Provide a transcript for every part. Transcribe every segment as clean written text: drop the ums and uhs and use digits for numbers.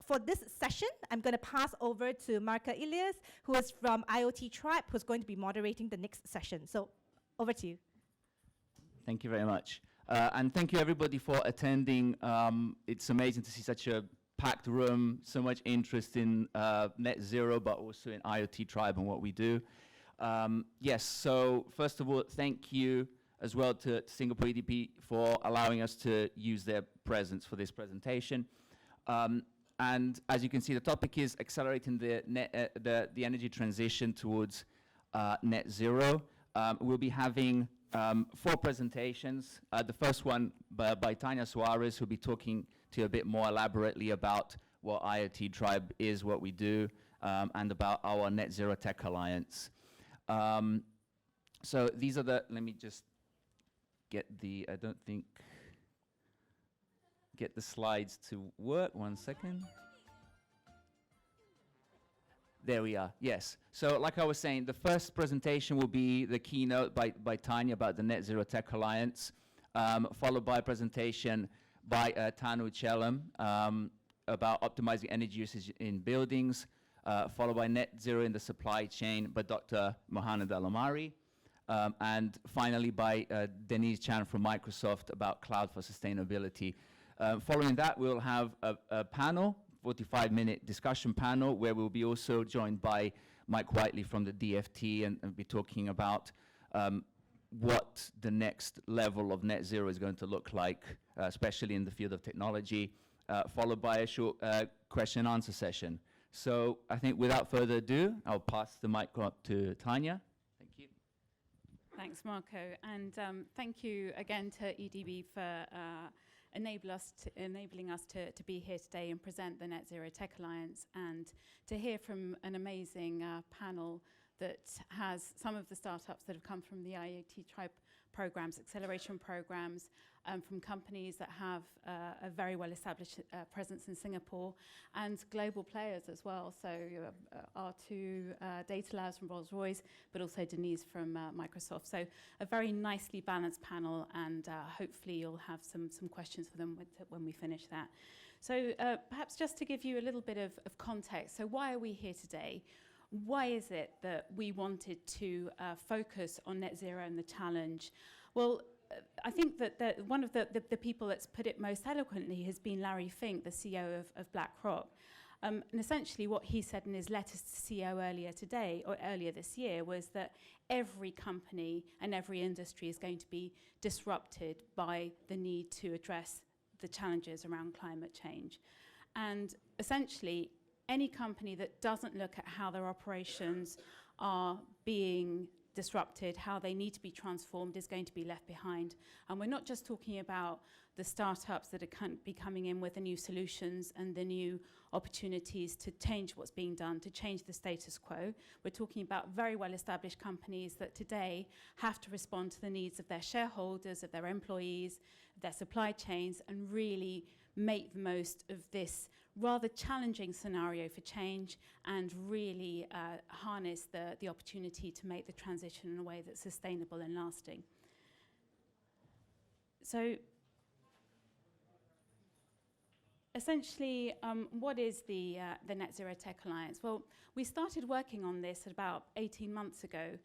for this session, I'm going to pass over to Marka Ilyas, who is from Iot Tribe, who's going to be moderating the next session. So over to you. Thank you very much. And thank you everybody for attending. It's amazing to see such a packed room, so much interest in net zero, but also in Iot Tribe and what we do. Yes, so first of all, thank you as well to Singapore EDP for allowing us to use their presence for this presentation. And as you can see, the topic is accelerating the energy transition towards net zero. We'll be having 4 presentations. The first one by Tanya Suarez, who'll be talking to you a bit more elaborately about what Iot Tribe is, what we do, and about our Net Zero Tech Alliance. So these are the, let me just get the, get the slides to work, 1 second. There we are, yes. So like I was saying, the first presentation will be the keynote by Tanya about the Net Zero Tech Alliance, followed by a presentation by Tanu Chelam about optimizing energy usage in buildings, followed by Net Zero in the Supply Chain by Dr. Mohanad Al-Omari, and finally by Denise Chan from Microsoft about cloud for sustainability. Following that, we'll have a panel, 45-minute discussion panel, where we'll be also joined by Mike Whiteley from the DFT and be talking about what the next level of net zero is going to look like, especially in the field of technology, followed by a short question and answer session. So I think without further ado, I'll pass the mic up to Tanya. Thank you. Thanks, Marco. And thank you again to EDB for enabling us to be here today and present the Net Zero Tech Alliance and to hear from an amazing panel that has some of the startups that have come from the Iot Tribe programs, acceleration programs, from companies that have a very well-established presence in Singapore, and global players as well. So R2 Data Labs from Rolls-Royce, but also Denise from Microsoft. So a very nicely balanced panel, and hopefully you'll have some questions for them when we finish that. So perhaps just to give you a little bit of context. So why are we here today? Why is it that we wanted to focus on net zero and the challenge? Well, I think that one of the people that's put it most eloquently has been Larry Fink, the CEO of BlackRock. And essentially what he said in his letters to CEO earlier this year was that every company and every industry is going to be disrupted by the need to address the challenges around climate change. And essentially, any company that doesn't look at how their operations are being disrupted, how they need to be transformed, is going to be left behind. And we're not just talking about the startups that are be coming in with the new solutions and the new opportunities to change what's being done, to change the status quo. We're talking about very well-established companies that today have to respond to the needs of their shareholders, of their employees, of their supply chains, and really make the most of this rather challenging scenario for change and really harness the opportunity to make the transition in a way that's sustainable and lasting. So essentially, what is the Net Zero Tech Alliance? Well, we started working on this about 18 months ago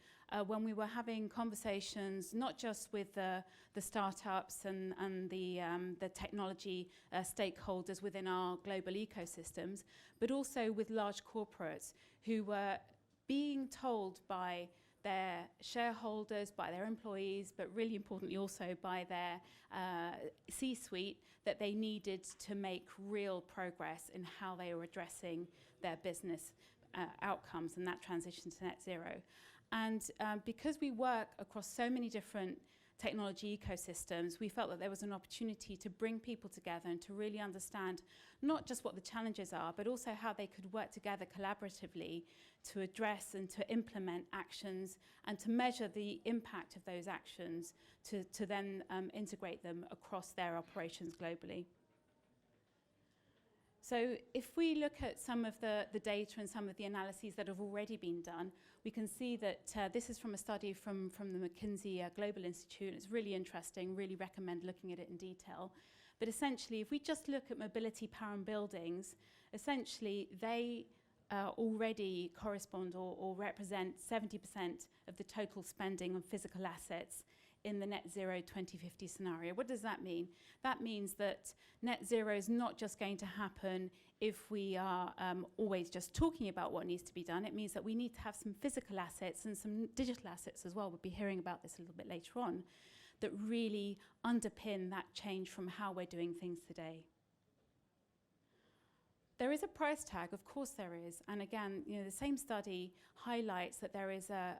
when we were having conversations not just with the startups and the technology stakeholders within our global ecosystems, but also with large corporates who were being told by their shareholders, by their employees, but really importantly also by their C-suite, that they needed to make real progress in how they were addressing their business outcomes and that transition to net zero. And because we work across so many different technology ecosystems, we felt that there was an opportunity to bring people together and to really understand not just what the challenges are, but also how they could work together collaboratively to address and to implement actions and to measure the impact of those actions to then integrate them across their operations globally. So if we look at some of the data and some of the analyses that have already been done, we can see that this is from a study from the McKinsey Global Institute. It's really interesting, really recommend looking at it in detail. But essentially, if we just look at mobility, power and buildings, essentially they already correspond or represent 70% of the total spending on physical assets in the net zero 2050 scenario. What does that mean? That means that net zero is not just going to happen if we are always just talking about what needs to be done. It means that we need to have some physical assets and some digital assets as well. We'll be hearing about this a little bit later on, that really underpin that change from how we're doing things today. There is a price tag, of course there is, and again, the same study highlights that there is a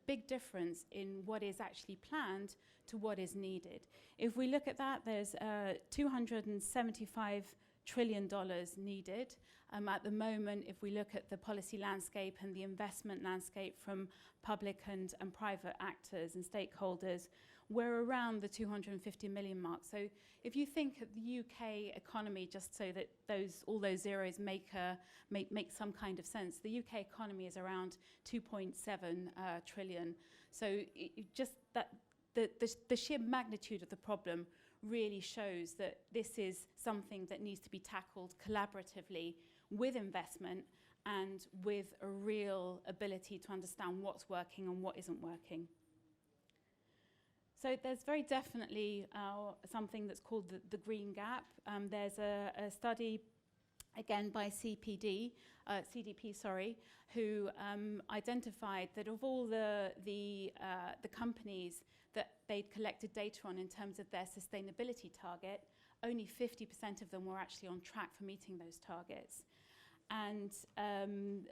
big difference in what is actually planned to what is needed. If we look at that, there's $275 trillion needed. At the moment, if we look at the policy landscape and the investment landscape from public and private actors and stakeholders, we're around the 250 million mark. So if you think of the UK economy, just so that all those zeros make some kind of sense, the UK economy is around 2.7 trillion. So just that the sheer magnitude of the problem really shows that this is something that needs to be tackled collaboratively with investment and with a real ability to understand what's working and what isn't working. So there's very definitely something that's called the green gap. There's a study, again by CDP, who identified that of all the companies that they'd collected data on in terms of their sustainability target, only 50% of them were actually on track for meeting those targets. And 50%,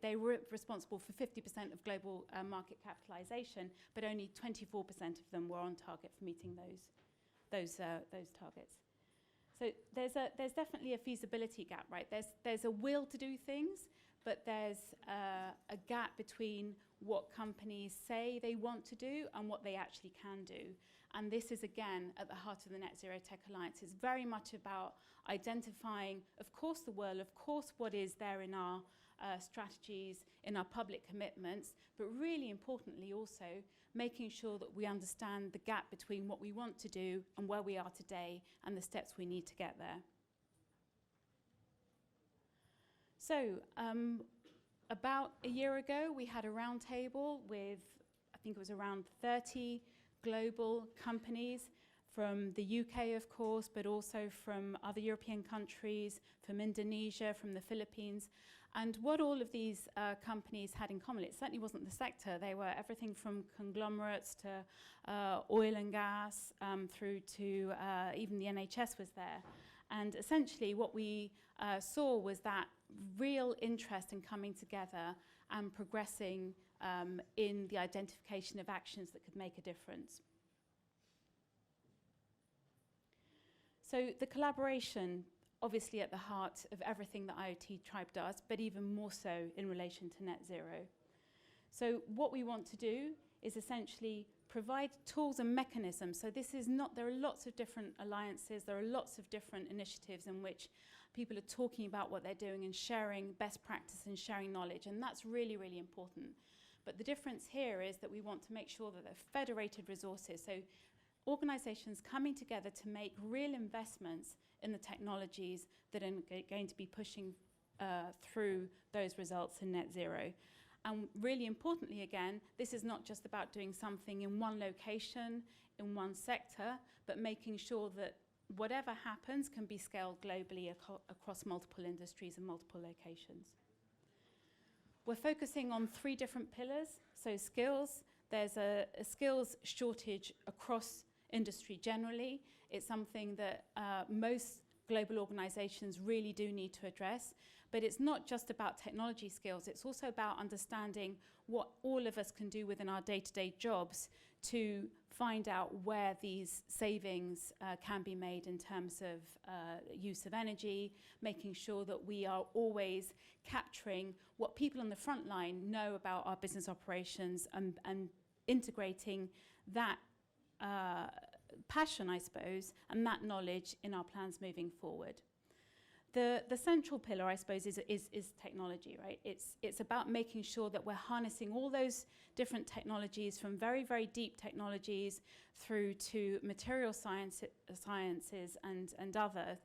they were responsible for 50% of global market capitalization, but only 24% of them were on target for meeting those targets. So there's definitely a feasibility gap, right? There's a will to do things, but there's a gap between what companies say they want to do and what they actually can do. And this is, again, at the heart of the Net Zero Tech Alliance. It's very much about identifying, of course, the will, of course, what is there in our strategies, in our public commitments, but really importantly also making sure that we understand the gap between what we want to do and where we are today and the steps we need to get there. So about a year ago, we had a roundtable with, I think it was around 30 global companies from the UK, of course, but also from other European countries, from Indonesia, from the Philippines. And what all of these companies had in common, it certainly wasn't the sector. They were everything from conglomerates to oil and gas, through to even the NHS was there. And essentially what we saw was that real interest in coming together and progressing in the identification of actions that could make a difference. So the collaboration, obviously at the heart of everything that Iot Tribe does, but even more so in relation to net zero. So what we want to do is essentially provide tools and mechanisms. So this is not, there are lots of different alliances, there are lots of different initiatives in which people are talking about what they're doing and sharing best practice and sharing knowledge, and that's really, really important. But the difference here is that we want to make sure that they're federated resources, so organizations coming together to make real investments in the technologies that are going to be pushing through those results in net zero. And really importantly, again, this is not just about doing something in one location, in one sector, but making sure that whatever happens can be scaled globally across multiple industries and multiple locations. We're focusing on 3 different pillars. So skills, there's a skills shortage across industry generally. It's something that most global organizations really do need to address. But it's not just about technology skills, it's also about understanding what all of us can do within our day-to-day jobs to find out where these savings can be made in terms of use of energy, making sure that we are always capturing what people on the front line know about our business operations and integrating that passion, I suppose, and that knowledge in our plans moving forward. The central pillar, I suppose, is technology, right? It's about making sure that we're harnessing all those different technologies, from very, very deep technologies through to material sciences and other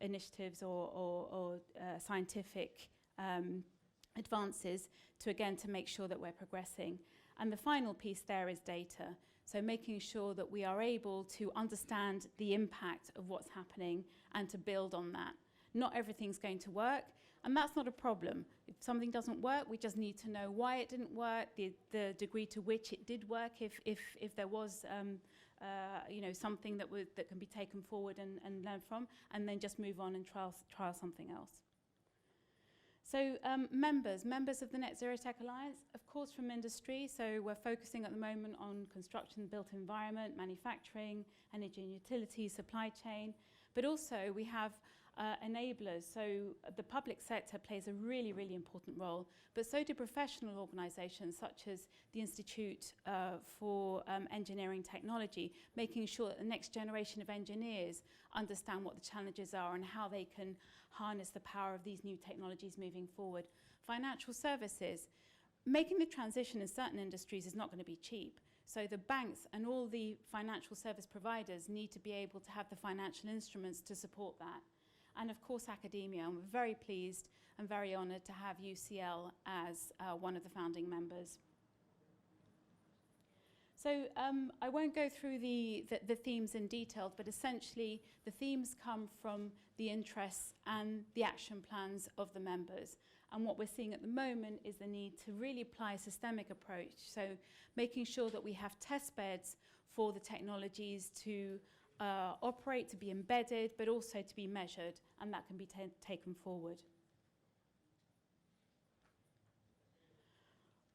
initiatives or scientific advances to make sure that we're progressing. And the final piece there is data. So making sure that we are able to understand the impact of what's happening and to build on that. Not everything's going to work, and that's not a problem. If something doesn't work, we just need to know why it didn't work, the degree to which it did work, if there was something that can be taken forward and learn from, and then just move on and trial something else. So members of the Net Zero Tech Alliance, of course, from industry. So we're focusing at the moment on construction, built environment, manufacturing, energy and utilities, supply chain. But also we have enablers. So the public sector plays a really, really important role. But so do professional organisations such as the Institute for Engineering Technology, making sure that the next generation of engineers understand what the challenges are and how they can harness the power of these new technologies moving forward. Financial services. Making the transition in certain industries is not going to be cheap. So the banks and all the financial service providers need to be able to have the financial instruments to support that. And of course, academia. And we're very pleased and very honoured to have UCL as one of the founding members. So I won't go through the themes in detail, but essentially the themes come from the interests and the action plans of the members. And what we're seeing at the moment is the need to really apply a systemic approach. So making sure that we have test beds for the technologies to operate, to be embedded, but also to be measured, and that can be taken forward.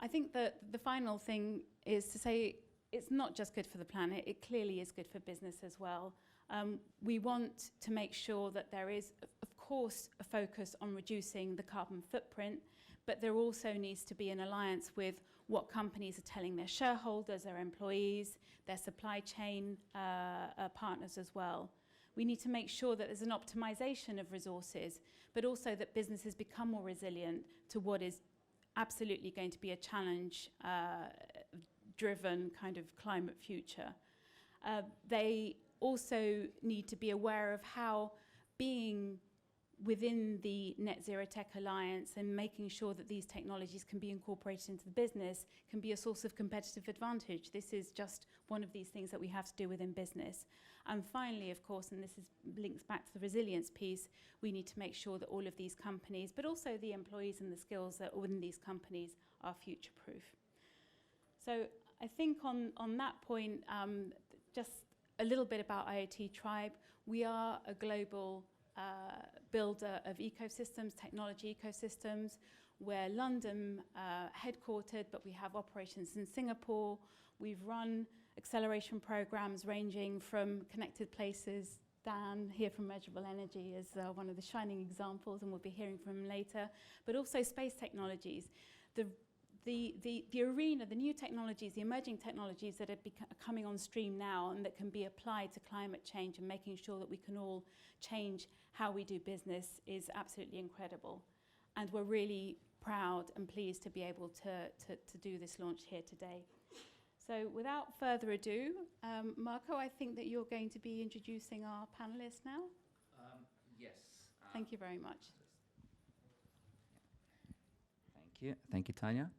I think that the final thing is to say it's not just good for the planet, it clearly is good for business as well. We want to make sure that there is, of course, a focus on reducing the carbon footprint, but there also needs to be an alliance with what companies are telling their shareholders, their employees, their supply chain partners as well. We need to make sure that there's an optimization of resources, but also that businesses become more resilient to what is absolutely going to be a challenge-driven kind of climate future. They also need to be aware of how being within the Net Zero Tech Alliance and making sure that these technologies can be incorporated into the business can be a source of competitive advantage. This is just one of these things that we have to do within business. And finally, of course, and this links back to the resilience piece, we need to make sure that all of these companies, but also the employees and the skills that are within these companies, are future-proof. So I think on that point, just a little bit about Iot Tribe. We are a global builder of ecosystems, technology ecosystems. We're London headquartered, but we have operations in Singapore. We've run acceleration programs ranging from connected places. Dan here from Measurable Energy is one of the shining examples, and we'll be hearing from him later. But also space technologies. The arena, the new technologies, the emerging technologies that are coming on stream now and that can be applied to climate change and making sure that we can all change how we do business is absolutely incredible. And we're really proud and pleased to be able to do this launch here today. So without further ado, Marco, I think that you're going to be introducing our panelists now. Yes. Thank you very much. Thank you, Tanya.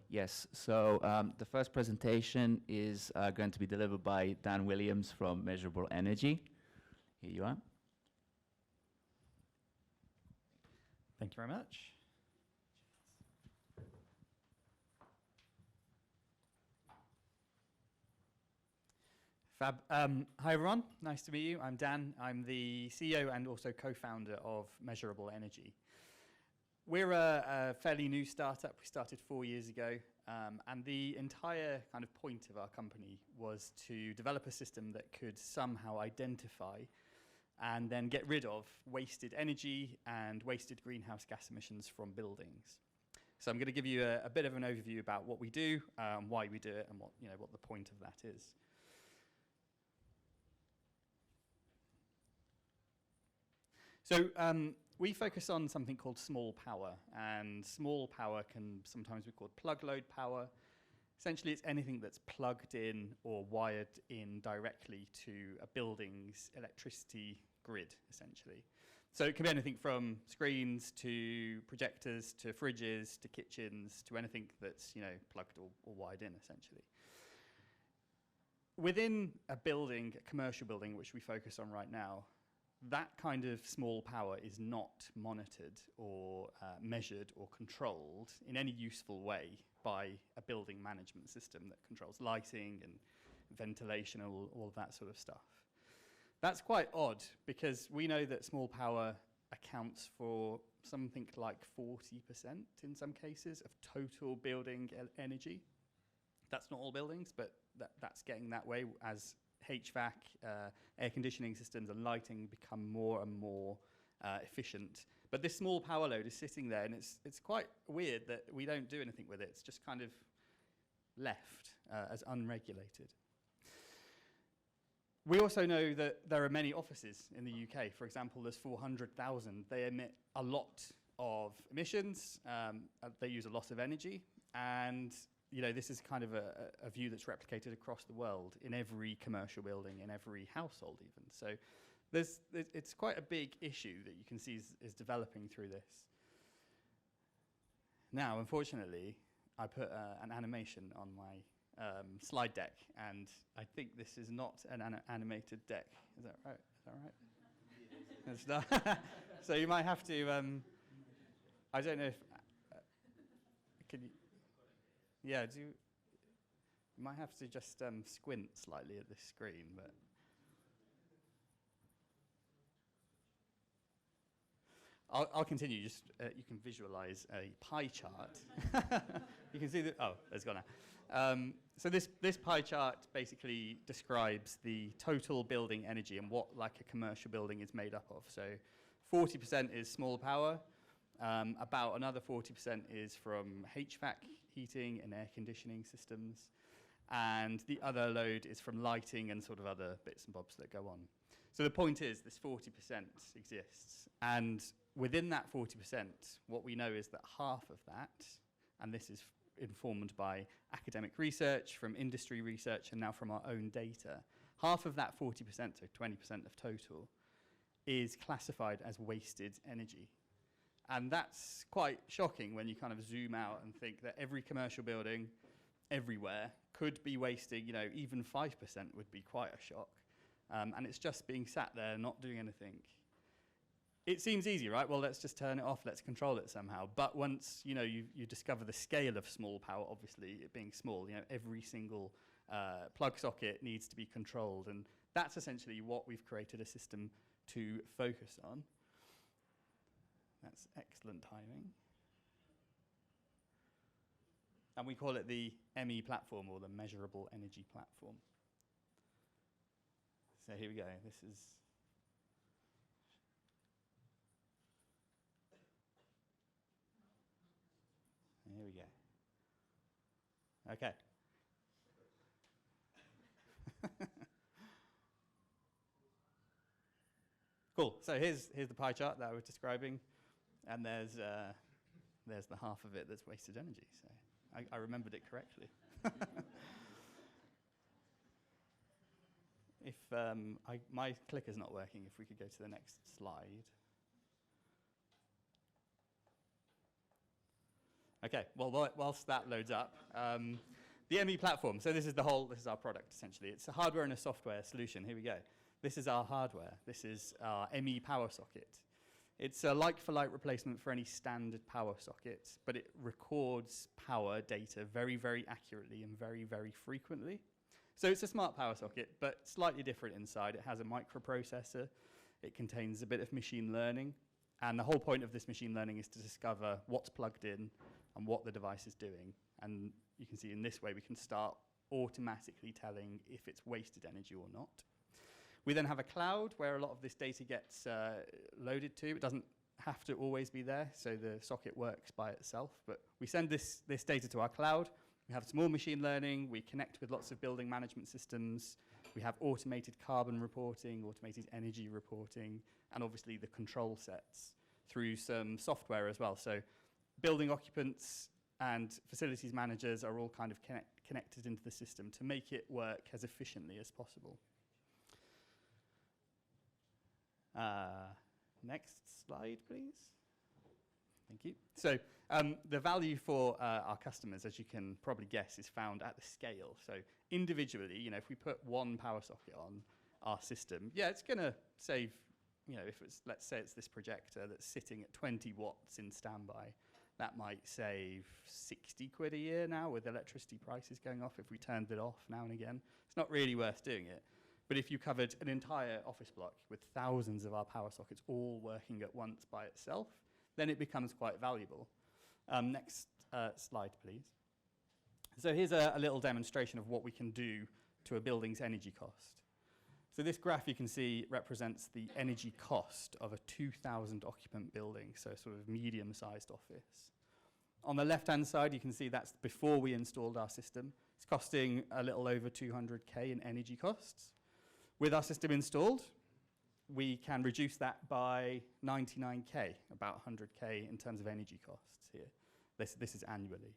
Yes, so the first presentation is going to be delivered by Dan Williams from Measurable Energy. Here you are. Thank you very much. Fab. Hi, everyone. Nice to meet you. I'm Dan. I'm the CEO and also co-founder of Measurable Energy. We're a fairly new startup. We started 4 years ago, and the entire kind of point of our company was to develop a system that could somehow identify and then get rid of wasted energy and wasted greenhouse gas emissions from buildings. So I'm going to give you a bit of an overview about what we do, why we do it, and what the point of that is. So we focus on something called small power, and small power can sometimes be called plug load power. Essentially, it's anything that's plugged in or wired in directly to a building's electricity grid, essentially. So it can be anything from screens to projectors to fridges to kitchens to anything that's, you know, plugged or wired in, essentially. Within a building, a commercial building, which we focus on right now, that kind of small power is not monitored or measured or controlled in any useful way by a building management system that controls lighting and ventilation and all of that sort of stuff. That's quite odd, because we know that small power accounts for something like 40% in some cases of total building energy. That's not all buildings, but that's getting that way as HVAC, air conditioning systems and lighting become more and more efficient. But this small power load is sitting there, and it's quite weird that we don't do anything with it. It's just kind of left as unregulated. We also know that there are many offices in the UK. For example, there's 400,000. They emit a lot of emissions. They use a lot of energy. And you know, this is kind of a view that's replicated across the world in every commercial building, in every household even. So it's quite a big issue that you can see is developing through this. Now, unfortunately, I put an animation on my slide deck, and I think this is not an animated deck. Is that right? Is that right? It's not. So you might have to, I don't know if, can you? Yeah, you might have to just squint slightly at this screen, but I'll continue. Just you can visualize a pie chart. You can see that. Oh, it's gone now. So this pie chart basically describes the total building energy and what like a commercial building is made up of. So 40% is small power. About another 40% is from HVAC, heating and air conditioning systems. And the other load is from lighting and sort of other bits and bobs that go on. So the point is this 40% exists. And within that 40%, what we know is that half of that, and this is informed by academic research, from industry research, and now from our own data, half of that 40%, so 20% of total, is classified as wasted energy. And that's quite shocking when you kind of zoom out and think that every commercial building everywhere could be wasting, you know, even 5% would be quite a shock. And it's just being sat there, not doing anything. It seems easy, right? Well, let's just turn it off, let's control it somehow. But once, you know, you discover the scale of small power, obviously, it being small, you know, every single plug socket needs to be controlled. And that's essentially what we've created a system to focus on. That's excellent timing. And we call it the ME platform, or the Measurable Energy platform. So here we go. This is... Here we go. Okay. Cool. So here's the pie chart that I was describing. And there's the half of it that's wasted energy. So I remembered it correctly. If my clicker's not working, if we could go to the next slide. Okay. Well, whilst that loads up, the ME platform. So this is our product essentially. It's a hardware and a software solution. Here we go. This is our hardware. This is our ME power socket. It's a like-for-like replacement for any standard power socket, but it records power data very, very accurately and very, very frequently. So it's a smart power socket, but slightly different inside. It has a microprocessor. It contains a bit of machine learning. And the whole point of this machine learning is to discover what's plugged in and what the device is doing. And you can see in this way, we can start automatically telling if it's wasted energy or not. We then have a cloud where a lot of this data gets loaded to. It doesn't have to always be there, so the socket works by itself. But we send this data to our cloud. We have some more machine learning. We connect with lots of building management systems We have automated carbon reporting, automated energy reporting, and obviously the control sets through some software as well. So building occupants and facilities managers are all kind of connected into the system to make it work as efficiently as possible. Next slide, please. Thank you. So the value for our customers, as you can probably guess, is found at the scale. So individually, you know, if we put one power socket on our system, yeah, it's going to save, you know, if it's, let's say it's this projector that's sitting at 20 watts in standby, that might save 60 quid a year now with electricity prices going off if we turned it off now and again. It's not really worth doing it. But if you covered an entire office block with thousands of our power sockets all working at once by itself, then it becomes quite valuable. Next slide, please. So here's a little demonstration of what we can do to a building's energy cost. So this graph you can see represents the energy cost of a 2,000 occupant building, so sort of medium-sized office. On the left-hand side, you can see that's before we installed our system. It's costing a little over 200k in energy costs. With our system installed, we can reduce that by 99k, about 100k in terms of energy costs here. This is annually.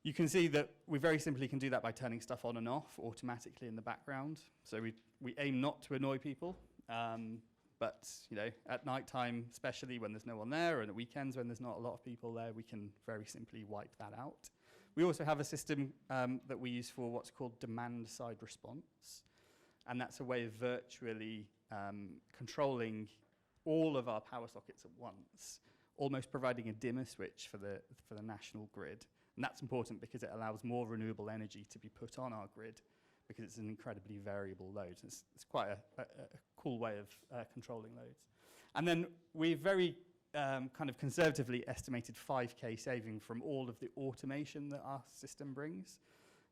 You can see that we very simply can do that by turning stuff on and off automatically in the background. So we aim not to annoy people, but you know, at night time, especially when there's no one there, and at weekends when there's not a lot of people there, we can very simply wipe that out. We also have a system that we use for what's called demand-side response. And that's a way of virtually controlling all of our power sockets at once, almost providing a dimmer switch for the national grid. And that's important because it allows more renewable energy to be put on our grid because it's an incredibly variable load. It's quite a cool way of controlling loads. And then we very kind of conservatively estimated 5k saving from all of the automation that our system brings.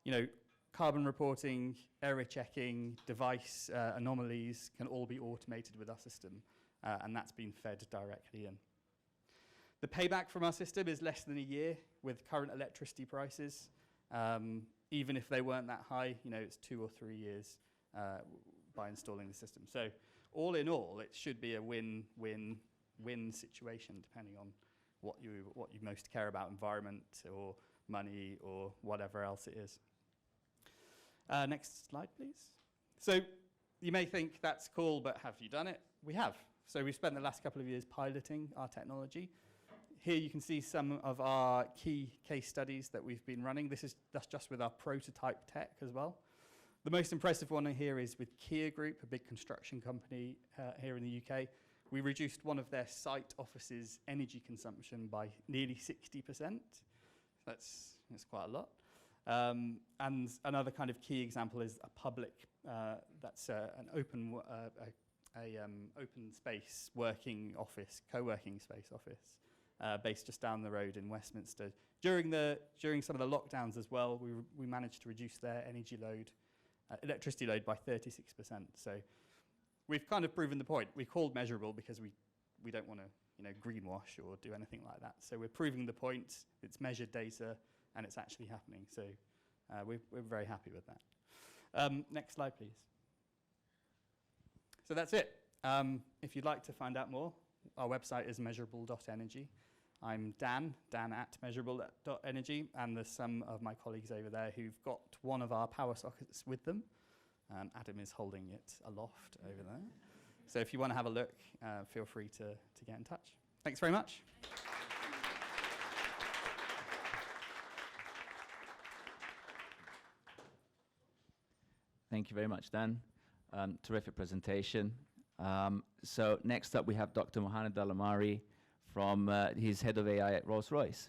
You know, carbon reporting, error checking, device anomalies can all be automated with our system, and that's been fed directly in. The payback from our system is less than a year with current electricity prices. Even if they weren't that high, you know, it's 2 or 3 years by installing the system. So all in all, it should be a win-win-win situation, depending on what you most care about, environment or money or whatever else it is. Next slide, please. So you may think that's cool, but have you done it? We have. So we've spent the last couple of years piloting our technology. Here you can see some of our key case studies that we've been running. That's just with our prototype tech as well. The most impressive one here is with Kia Group, a big construction company here in the UK. We reduced one of their site offices' energy consumption by nearly 60%. That's quite a lot. And another kind of key example is a public, that's an open space working office, co-working space office, based just down the road in Westminster. During some of the lockdowns as well, we managed to reduce their energy load, electricity load by 36%. So we've kind of proven the point. We called measurable because we don't want to, you know, greenwash or do anything like that. So we're proving the point. It's measured data, and it's actually happening. So we're very happy with that. Next slide, please. So that's it. If you'd like to find out more, our website is measurable.energy. I'm Dan at measurable.energy, and there's some of my colleagues over there who've got one of our power sockets with them. Adam is holding it aloft over there. So if you want to have a look, feel free to get in touch. Thanks very much. Thank you very much, Dan. Terrific presentation. So next up, we have Dr. Mohanad Alamari from, he's head of AI at Rolls-Royce.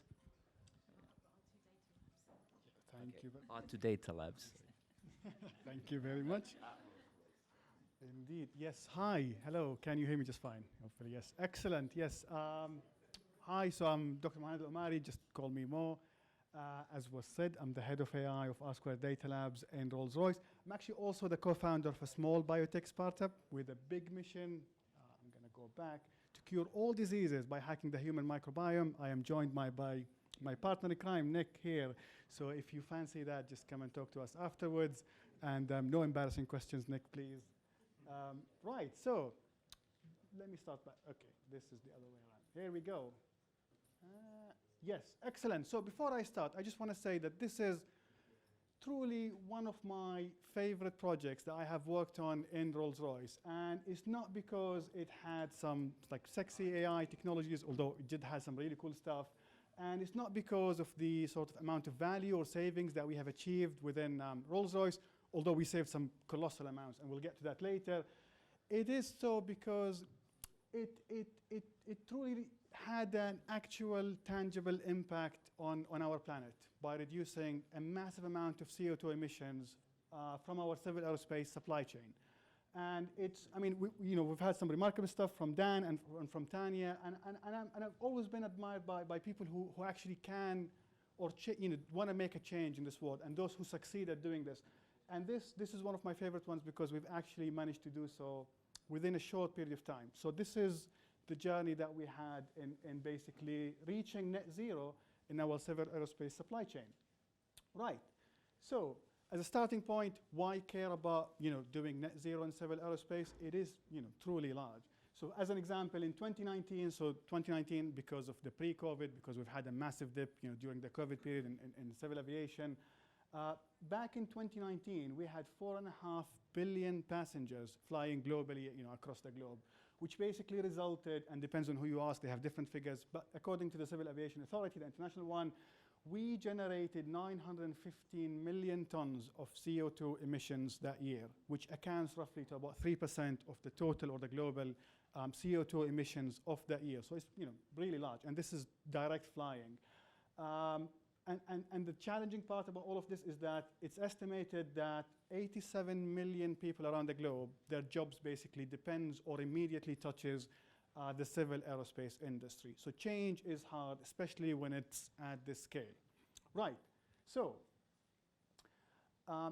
Thank you. R2 Data Labs. Thank you very much. Indeed. Yes. Hi. Hello. Can you hear me just fine? Hopefully, yes. Excellent. Yes. Hi. So I'm Dr. Mohanad Alamari. Just call me Mo. As was said, I'm the head of AI of R2 Data Labs and Rolls-Royce. I'm actually also the co-founder of a small biotech startup with a big mission. I'm going to go back to cure all diseases by hacking the human microbiome. I am joined by my partner in crime, Nick, here. So if you fancy that, just come and talk to us afterwards. And no embarrassing questions, Nick, please. Right, so let me start back. Okay, this is the other way around. Here we go. Yes, excellent. So before I start, I just want to say that this is truly one of my favorite projects that I have worked on in Rolls-Royce. And it's not because it had some like sexy AI technologies, although it did have some really cool stuff. And it's not because of the sort of amount of value or savings that we have achieved within Rolls-Royce, although we saved some colossal amounts, and we'll get to that later. It is so because it truly had an actual tangible impact on our planet by reducing a massive amount of CO2 emissions from our civil aerospace supply chain. And it's, I mean, we've had some remarkable stuff from Dan and from Tanya, and I've always been admired by people who actually can or want to make a change in this world, and those who succeed at doing this. And this is one of my favorite ones because we've actually managed to do so within a short period of time. So this is the journey that we had in basically reaching net zero in our civil aerospace supply chain. Right. So as a starting point, why care about doing net zero in civil aerospace? It is truly large. So as an example, in 2019, because of the pre-COVID, because we've had a massive dip during the COVID period in civil aviation, back in 2019, we had 4.5 billion passengers flying globally across the globe, which basically resulted, and depends on who you ask, they have different figures, but according to the Civil Aviation Authority, the international one, we generated 915 million tons of CO2 emissions that year, which accounts roughly to about 3% of the total or the global CO2 emissions of that year. So it's really large, and this is direct flying. And the challenging part about all of this is that it's estimated that 87 million people around the globe, their jobs basically depends or immediately touches the civil aerospace industry. So change is hard, especially when it's at this scale. Right, so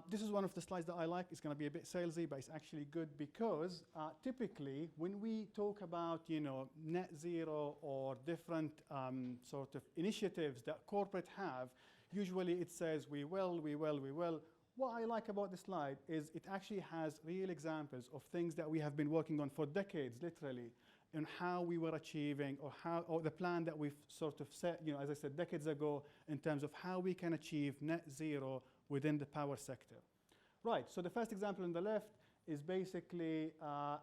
this is one of the slides that I like. It's going to be a bit salesy, but it's actually good because typically when we talk about net zero or different sort of initiatives that corporate have, usually it says we will. What I like about this slide is it actually has real examples of things that we have been working on for decades, literally, and how we were achieving or the plan that we've sort of set, as I said, decades ago, in terms of how we can achieve net zero within the power sector. Right, so the first example on the left is basically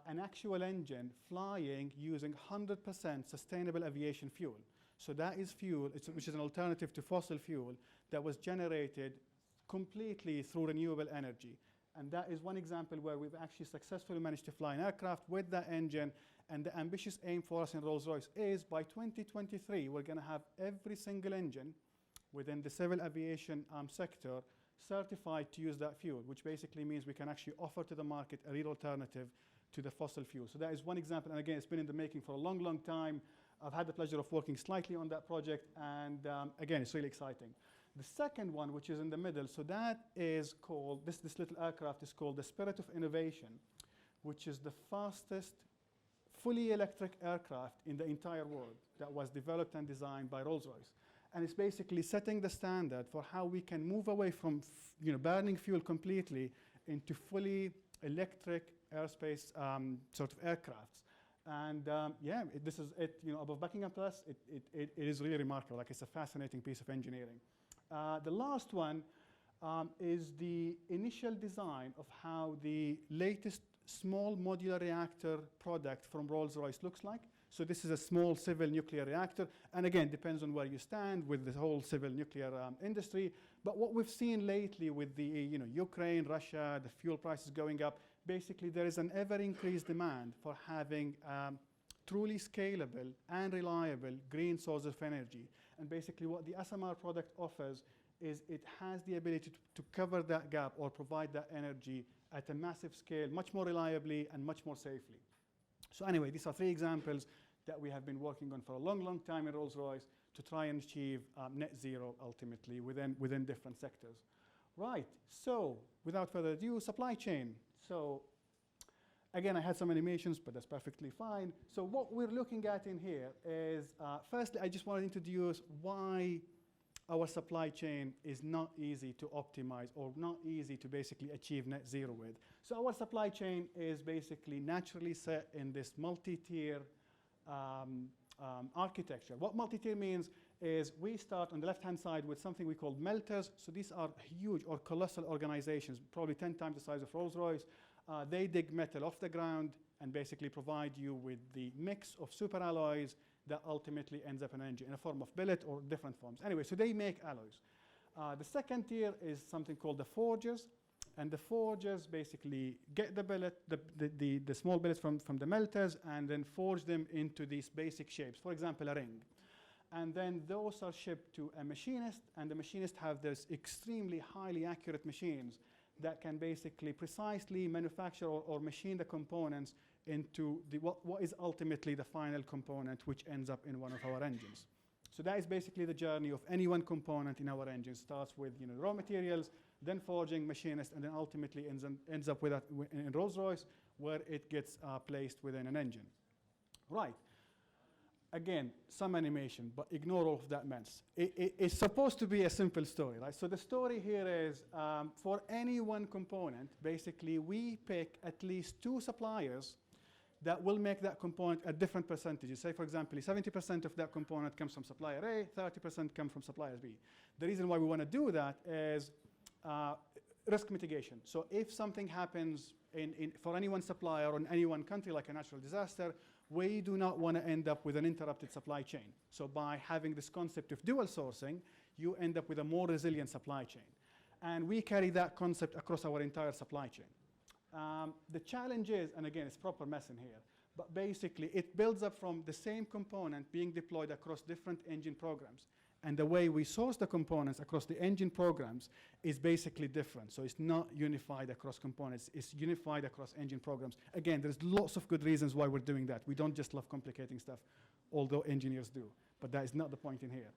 an actual engine flying using 100% sustainable aviation fuel. So that is fuel, which is an alternative to fossil fuel that was generated completely through renewable energy. And that is one example where we've actually successfully managed to fly an aircraft with that engine. And the ambitious aim for us in Rolls-Royce is by 2023, we're going to have every single engine within the civil aviation sector certified to use that fuel, which basically means we can actually offer to the market a real alternative to the fossil fuel. So that is one example. And again, it's been in the making for a long, long time. I've had the pleasure of working slightly on that project. And again, it's really exciting. The second one, which is in the middle, so that is called, this little aircraft is called the Spirit of Innovation, which is the fastest fully electric aircraft in the entire world that was developed and designed by Rolls-Royce. And it's basically setting the standard for how we can move away from burning fuel completely into fully electric airspace sort of aircrafts. And yeah, this is it, above Buckingham Palace, it is really remarkable. Like, it's a fascinating piece of engineering. The last one is the initial design of how the latest small modular reactor product from Rolls-Royce looks like. So this is a small civil nuclear reactor. And again, depends on where you stand with the whole civil nuclear industry. But what we've seen lately with the Ukraine, Russia, the fuel prices going up, basically there is an ever-increased demand for having truly scalable and reliable green source of energy. And basically what the SMR product offers is it has the ability to cover that gap or provide that energy at a massive scale, much more reliably and much more safely. So anyway, these are three examples that we have been working on for a long, long time in Rolls-Royce to try and achieve net zero ultimately within different sectors. Right, so without further ado, supply chain. So again, I had some animations, but that's perfectly fine. So what we're looking at in here is, firstly, I just want to introduce why our supply chain is not easy to optimize or not easy to basically achieve net zero with. So our supply chain is basically naturally set in this multi-tier architecture. What multi-tier means is we start on the left-hand side with something we call melters. So these are huge or colossal organizations, probably 10 times the size of Rolls-Royce. They dig metal off the ground and basically provide you with the mix of superalloys that ultimately ends up in an engine in a form of billet or different forms. Anyway, so they make alloys. The second tier is something called the forgers. And the forgers basically get the billet, the small billets from the melters, and then forge them into these basic shapes, for example, a ring. And then those are shipped to a machinist, and the machinist have these extremely highly accurate machines that can basically precisely manufacture or machine the components into what is ultimately the final component, which ends up in one of our engines. So that is basically the journey of any one component in our engine. Starts with raw materials, then forging, machinist, and then ultimately ends up with in Rolls-Royce, where it gets placed within an engine. Right. Again, some animation, but ignore all of that mess. It's supposed to be a simple story, right? So the story here is, for any one component, basically we pick at least 2 suppliers that will make that component at different percentages. Say, for example, 70% of that component comes from supplier A, 30% come from supplier B. The reason why we want to do that is risk mitigation. So if something happens for any one supplier or in any one country, like a natural disaster, we do not want to end up with an interrupted supply chain. So by having this concept of dual sourcing, you end up with a more resilient supply chain. And we carry that concept across our entire supply chain. The challenge is, and again, it's proper mess in here, but basically it builds up from the same component being deployed across different engine programs. And the way we source the components across the engine programs is basically different. So it's not unified across components, it's unified across engine programs. Again, there's lots of good reasons why we're doing that. We don't just love complicating stuff, although engineers do, but that is not the point in here.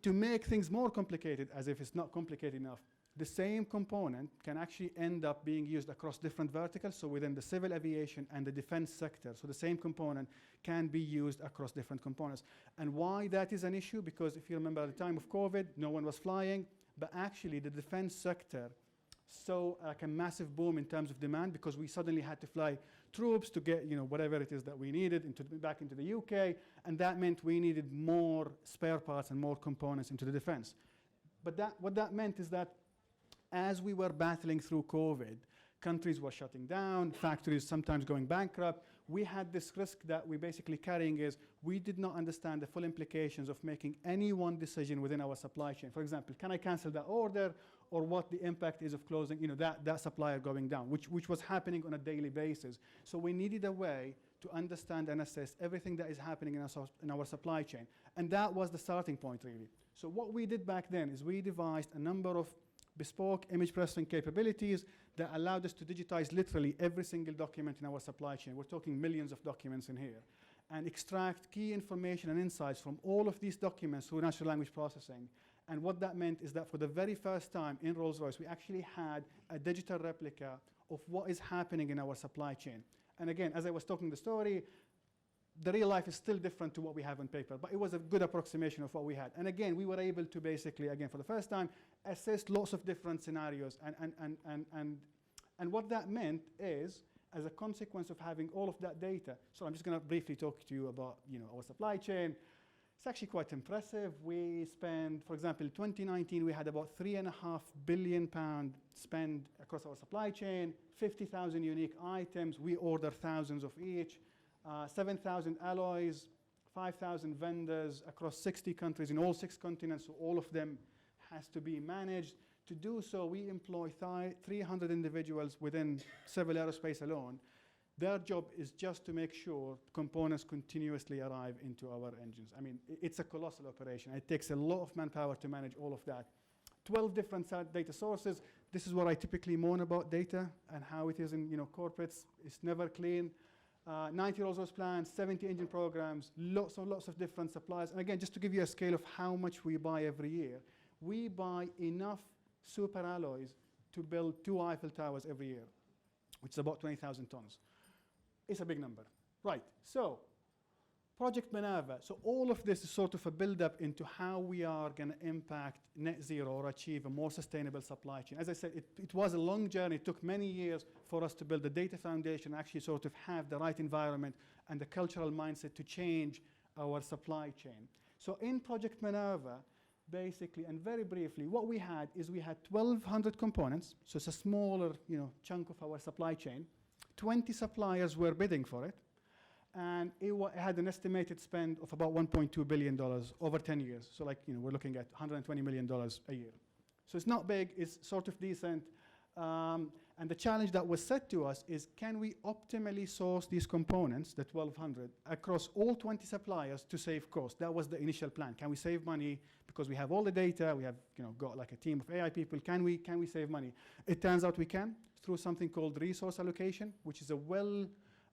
To make things more complicated, as if it's not complicated enough, the same component can actually end up being used across different verticals, so within the civil aviation and the defense sector. So the same component can be used across different components. And why that is an issue? Because if you remember at the time of COVID, no one was flying, but actually the defense sector saw like a massive boom in terms of demand because we suddenly had to fly troops to get whatever it is that we needed back into the UK, and that meant we needed more spare parts and more components into the defense. But what that meant is that as we were battling through COVID, countries were shutting down, factories sometimes going bankrupt. We had this risk that we're basically carrying is we did not understand the full implications of making any one decision within our supply chain. For example, can I cancel that order, or what the impact is of closing that supplier going down, which was happening on a daily basis. So we needed a way to understand and assess everything that is happening in our supply chain. And that was the starting point, really. So what we did back then is we devised a number of bespoke image processing capabilities that allowed us to digitize literally every single document in our supply chain. We're talking millions of documents in here, and extract key information and insights from all of these documents through natural language processing. And what that meant is that for the very first time in Rolls-Royce, we actually had a digital replica of what is happening in our supply chain. And again, as I was talking the story, the real life is still different to what we have on paper, but it was a good approximation of what we had. And again, we were able to basically, again, for the first time, assess lots of different scenarios. And what that meant is, as a consequence of having all of that data, so I'm just going to briefly talk to you about our supply chain. It's actually quite impressive. We spent, for example, in 2019, we had about £3.5 billion spent across our supply chain, 50,000 unique items. We order thousands of each. 7,000 alloys, 5,000 vendors across 60 countries in all 6 continents, so all of them has to be managed. To do so, we employ 300 individuals within civil aerospace alone. Their job is just to make sure components continuously arrive into our engines. I mean, it's a colossal operation. It takes a lot of manpower to manage all of that. 12 different data sources. This is what I typically moan about data and how it is in corporates. It's never clean. 90 Rolls-Royce plants, 70 engine programs, lots of different suppliers. And again, just to give you a scale of how much we buy every year, we buy enough super alloys to build 2 Eiffel Towers every year, which is about 20,000 tons. It's a big number. Right, so Project Minerva. So all of this is sort of a build-up into how we are going to impact net zero or achieve a more sustainable supply chain. As I said, it was a long journey. It took many years for us to build the data foundation, actually sort of have the right environment and the cultural mindset to change our supply chain. So in Project Minerva, basically, and very briefly, what we had is we had 1,200 components. So it's a smaller, chunk of our supply chain. 20 suppliers were bidding for it. And it had an estimated spend of about $1.2 billion over 10 years. So we're looking at $120 million a year. So it's not big, it's sort of decent. And the challenge that was set to us is, can we optimally source these components, the 1,200, across all 20 suppliers to save cost? That was the initial plan. Can we save money? Because we have all the data, we have got like a team of AI people. Can we save money? It turns out we can, through something called resource allocation, which is a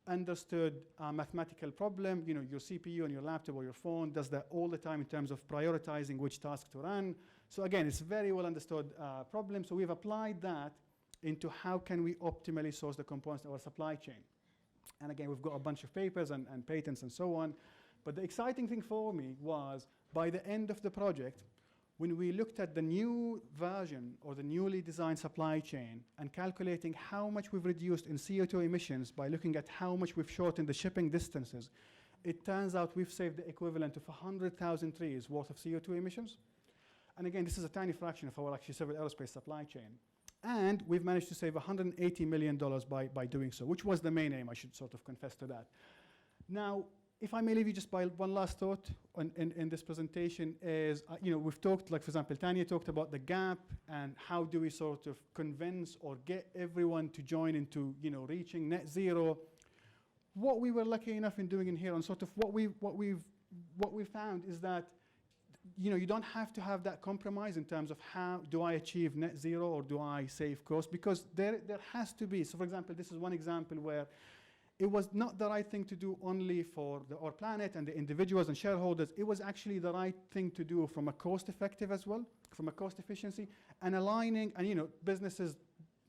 understood mathematical problem. Your CPU on your laptop or your phone does that all the time in terms of prioritizing which task to run. So again, it's very well understood problem. So we've applied that into how can we optimally source the components in our supply chain. And again, we've got a bunch of papers and patents and so on. But the exciting thing for me was, by the end of the project, when we looked at the new version or the newly designed supply chain and calculating how much we've reduced in CO2 emissions by looking at how much we've shortened the shipping distances, it turns out we've saved the equivalent of 100,000 trees worth of CO2 emissions. And again, this is a tiny fraction of our actually civil aerospace supply chain. And we've managed to save $180 million by doing so, which was the main aim, I should sort of confess to that. Now, if I may leave you just by one last thought in this presentation is, we've talked, like for example, Tanya talked about the gap and how do we sort of convince or get everyone to join into, reaching net zero. What we were lucky enough in doing in here, and sort of what we found is that, you don't have to have that compromise in terms of how do I achieve net zero or do I save costs, because there has to be. So for example, this is one example where it was not the right thing to do only for our planet and the individuals and shareholders. It was actually the right thing to do from a cost effective as well, from a cost efficiency, and aligning, and businesses,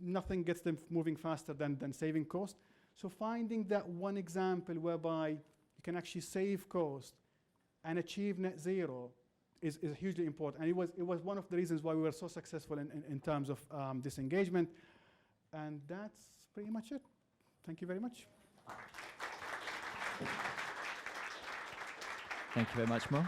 nothing gets them moving faster than saving cost. So finding that one example whereby you can actually save cost and achieve net zero is hugely important. And it was one of the reasons why we were so successful in terms of this engagement. And that's pretty much it. Thank you very much. Thank you very much, Mo.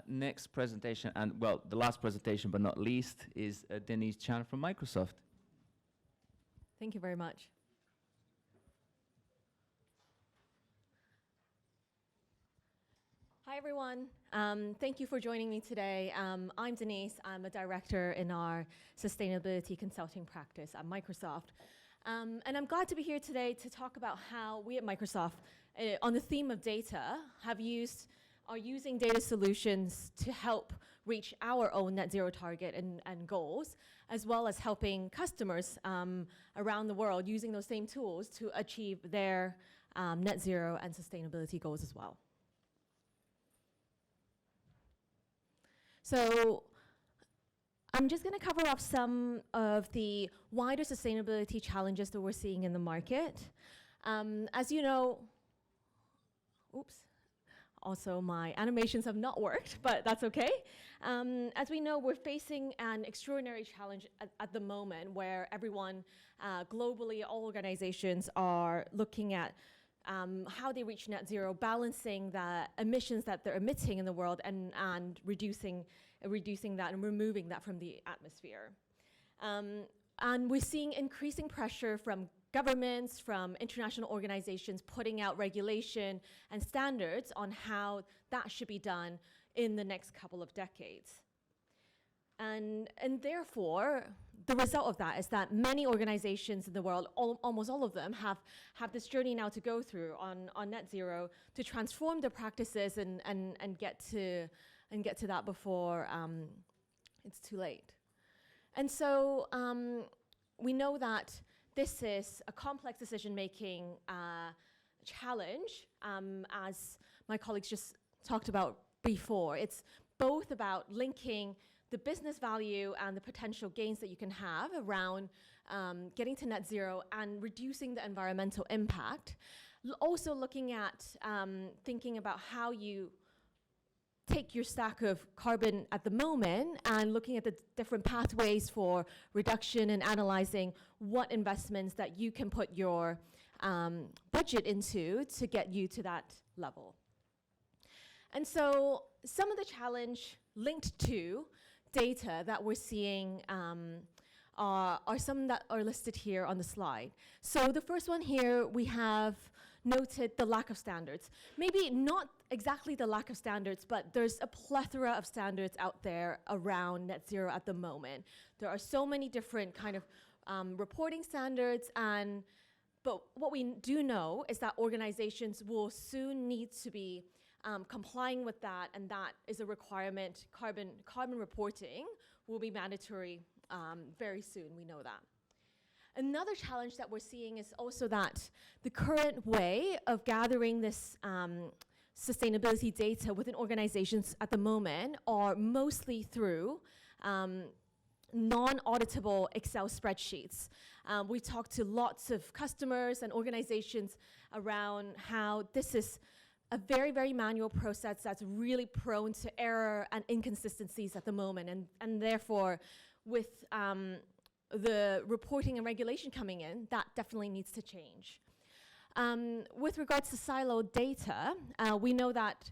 Next presentation, and well, the last presentation but not least, is Denise Chan from Microsoft. Thank you very much. Hi, everyone. Thank you for joining me today. I'm Denise. I'm a director in our sustainability consulting practice at Microsoft. And I'm glad to be here today to talk about how we at Microsoft, on the theme of data, are using data solutions to help reach our own net zero target and goals, as well as helping customers around the world using those same tools to achieve their net zero and sustainability goals as well. So I'm just going to cover off some of the wider sustainability challenges that we're seeing in the market. As you know, also my animations have not worked, but that's okay. As we know, we're facing an extraordinary challenge at the moment where everyone globally, all organizations are looking at how they reach net zero, balancing the emissions that they're emitting in the world and reducing that and removing that from the atmosphere. And we're seeing increasing pressure from governments, from international organizations putting out regulation and standards on how that should be done in the next couple of decades. And therefore, the result of that is that many organizations in the world, almost all of them, have this journey now to go through on net zero to transform their practices and get to that before it's too late. And so we know that this is a complex decision-making challenge, as my colleagues just talked about before. It's both about linking the business value and the potential gains that you can have around getting to net zero and reducing the environmental impact, Also looking at thinking about how you take your stack of carbon at the moment and looking at the different pathways for reduction and analyzing what investments that you can put your budget into to get you to that level. And so some of the challenge linked to data that we're seeing are some that are listed here on the slide. So the first one here, we have noted the lack of standards. Maybe not exactly the lack of standards, but there's a plethora of standards out there around net zero at the moment. There are so many different kind of reporting standards, but what we do know is that organizations will soon need to be complying with that, and that is a requirement. Carbon reporting will be mandatory very soon, we know that. Another challenge that we're seeing is also that the current way of gathering this sustainability data within organizations at the moment are mostly through non-auditable Excel spreadsheets. We talked to lots of customers and organizations around how this is a very, very manual process that's really prone to error and inconsistencies at the moment. And therefore, with the reporting and regulation coming in, that definitely needs to change. With regards to siloed data, we know that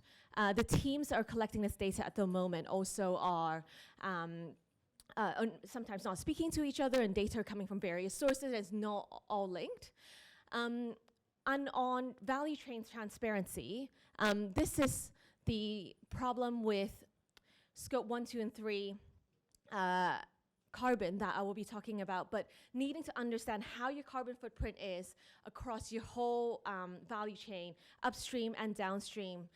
the teams that are collecting this data at the moment also are sometimes not speaking to each other, and data are coming from various sources. It's not all linked. And on value chain transparency, this is the problem with scope 1, 2, and 3 carbon that I will be talking about, but needing to understand how your carbon footprint is across your whole value chain, upstream and downstream,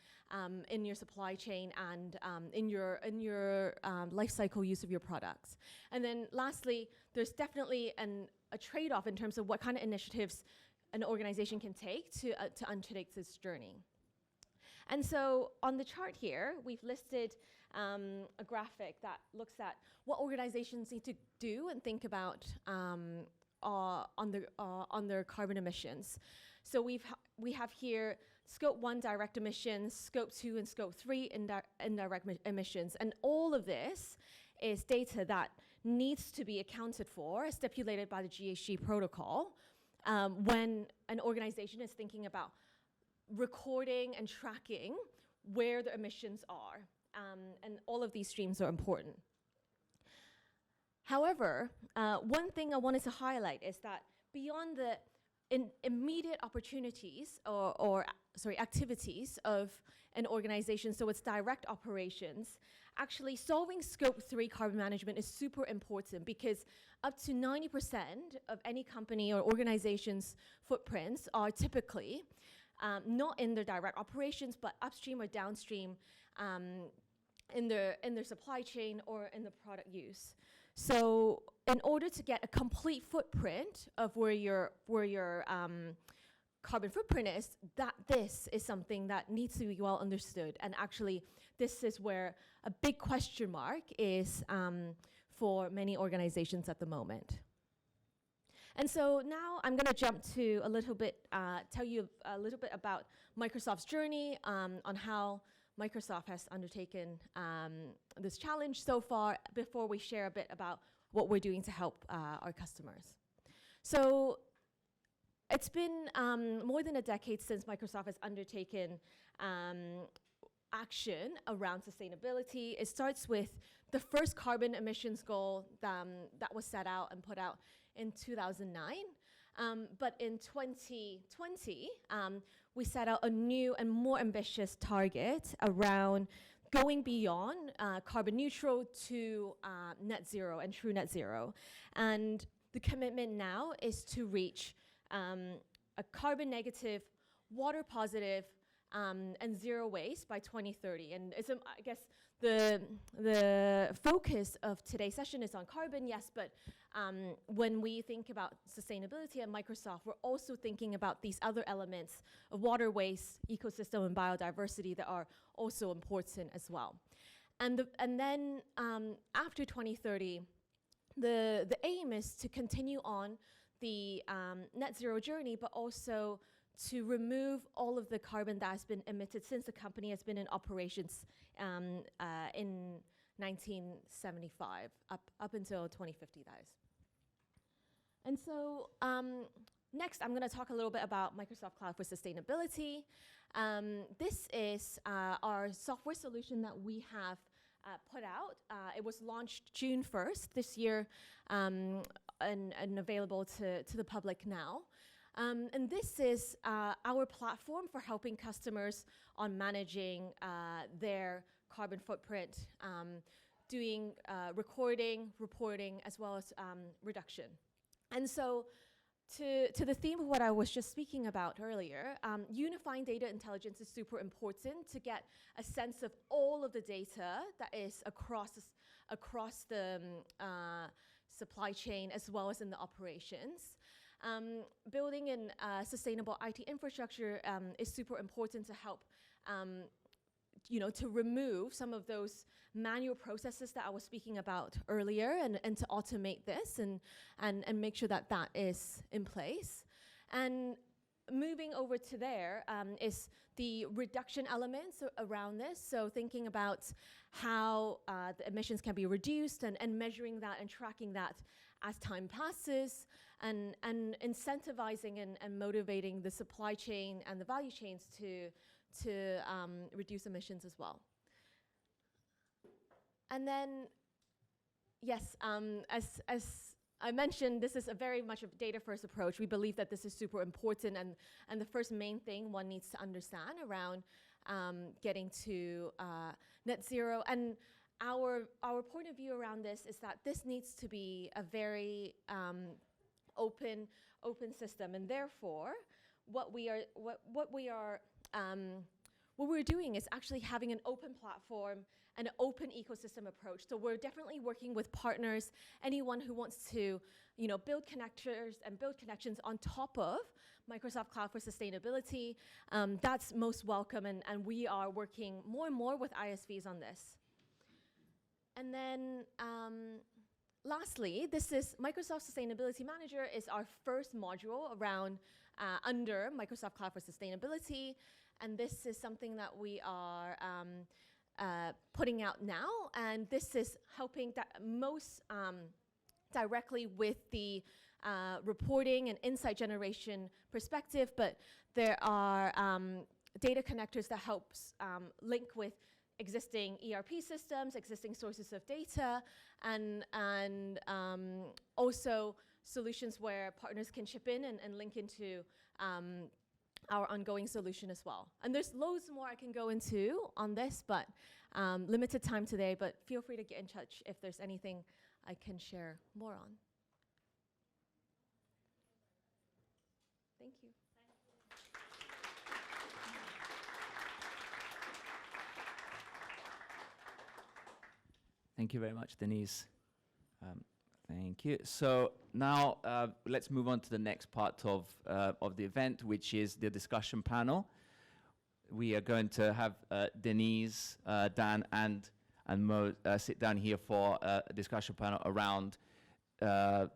in your supply chain and in your life cycle use of your products. And then lastly, there's definitely a trade-off in terms of what kind of initiatives an organization can take to undertake this journey. And so on the chart here, we've listed a graphic that looks at what organizations need to do and think about on their carbon emissions. So we have here scope 1 direct emissions, scope 2 and scope 3 indirect emissions. And all of this is data that needs to be accounted for, stipulated by the GHG protocol, when an organization is thinking about recording and tracking where the emissions are. And all of these streams are important. However, one thing I wanted to highlight is that beyond the immediate opportunities or activities of an organization, so it's direct operations, actually solving scope 3 carbon management is super important, because up to 90% of any company or organization's footprints are typically not in their direct operations, but upstream or downstream in their supply chain or in the product use. So in order to get a complete footprint of where your carbon footprint is, this is something that needs to be well understood. And actually, this is where a big question mark is for many organizations at the moment. And so now I'm going to jump to a little bit, tell you a little bit about Microsoft's journey on how Microsoft has undertaken this challenge so far, before we share a bit about what we're doing to help our customers. So it's been more than a decade since Microsoft has undertaken action around sustainability. It starts with the first carbon emissions goal that was set out and put out in 2009. But in 2020, we set out a new and more ambitious target around going beyond carbon neutral to net zero and true net zero. And the commitment now is to reach a carbon negative, water positive, and zero waste by 2030. And it's, I guess the focus of today's session is on carbon, yes, but when we think about sustainability at Microsoft, we're also thinking about these other elements of water waste, ecosystem, and biodiversity that are also important as well. And then after 2030, the aim is to continue on the net zero journey, but also to remove all of the carbon that has been emitted since the company has been in operations in 1975, up until 2050, that is. And so next, I'm going to talk a little bit about Microsoft Cloud for Sustainability. This is our software solution that we have put out. It was launched June 1st this year and available to the public now. And this is our platform for helping customers on managing their carbon footprint, doing recording, reporting, as well as reduction. And so to the theme of what I was just speaking about earlier, unifying data intelligence is super important to get a sense of all of the data that is across the supply chain as well as in the operations. Building in sustainable IT infrastructure is super important to help to remove some of those manual processes that I was speaking about earlier and to automate this and make sure that that is in place. And moving over to there is the reduction elements around this. So thinking about how the emissions can be reduced and measuring that and tracking that as time passes and incentivizing and motivating the supply chain and the value chains to reduce emissions as well. And then, yes, as I mentioned, this is a very much a data-first approach. We believe that this is super important, and the first main thing one needs to understand around getting to net zero. And our point of view around this is that this needs to be a very open system, and therefore, what we're doing is actually having an open platform and an open ecosystem approach. So we're definitely working with partners, anyone who wants to, build connectors and build connections on top of Microsoft Cloud for Sustainability. That's most welcome, and we are working more and more with ISVs on this. And then lastly, this is Microsoft Sustainability Manager is our first module around under Microsoft Cloud for Sustainability. And this is something that we are putting out now. And this is helping most directly with the reporting and insight generation perspective. But there are data connectors that helps link with existing ERP systems, existing sources of data, and also solutions where partners can chip in and link into our ongoing solution as well. And there's loads more I can go into on this, but limited time today, but feel free to get in touch if there's anything I can share more on. Thank you. Thank you very much, Denise. Thank you. So now let's move on to the next part of the event, which is the discussion panel. We are going to have Denise, Dan, and Mo sit down here for a discussion panel around the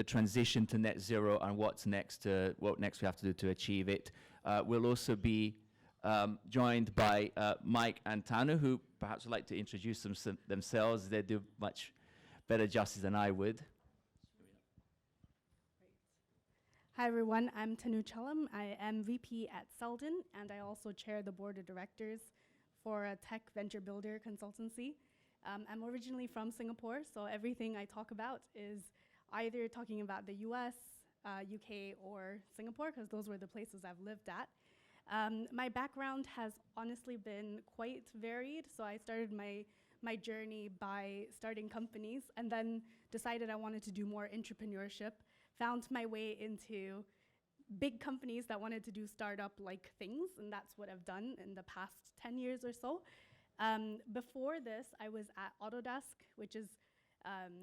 transition to net zero and what next we have to do to achieve it. We'll also be joined by Mike and Tanu, who perhaps would like to introduce themselves. They do much better justice than I would. Hi everyone, I'm Tanu Chalam. I am VP at Selden, and I also chair the board of directors for a tech venture builder consultancy. I'm originally from Singapore, so everything I talk about is either talking about the US, UK, or Singapore, because those were the places I've lived at. My background has honestly been quite varied, so I started my journey by starting companies and then decided I wanted to do more entrepreneurship, found my way into big companies that wanted to do startup-like things, and that's what I've done in the past 10 years or so. Before this, I was at Autodesk, which is,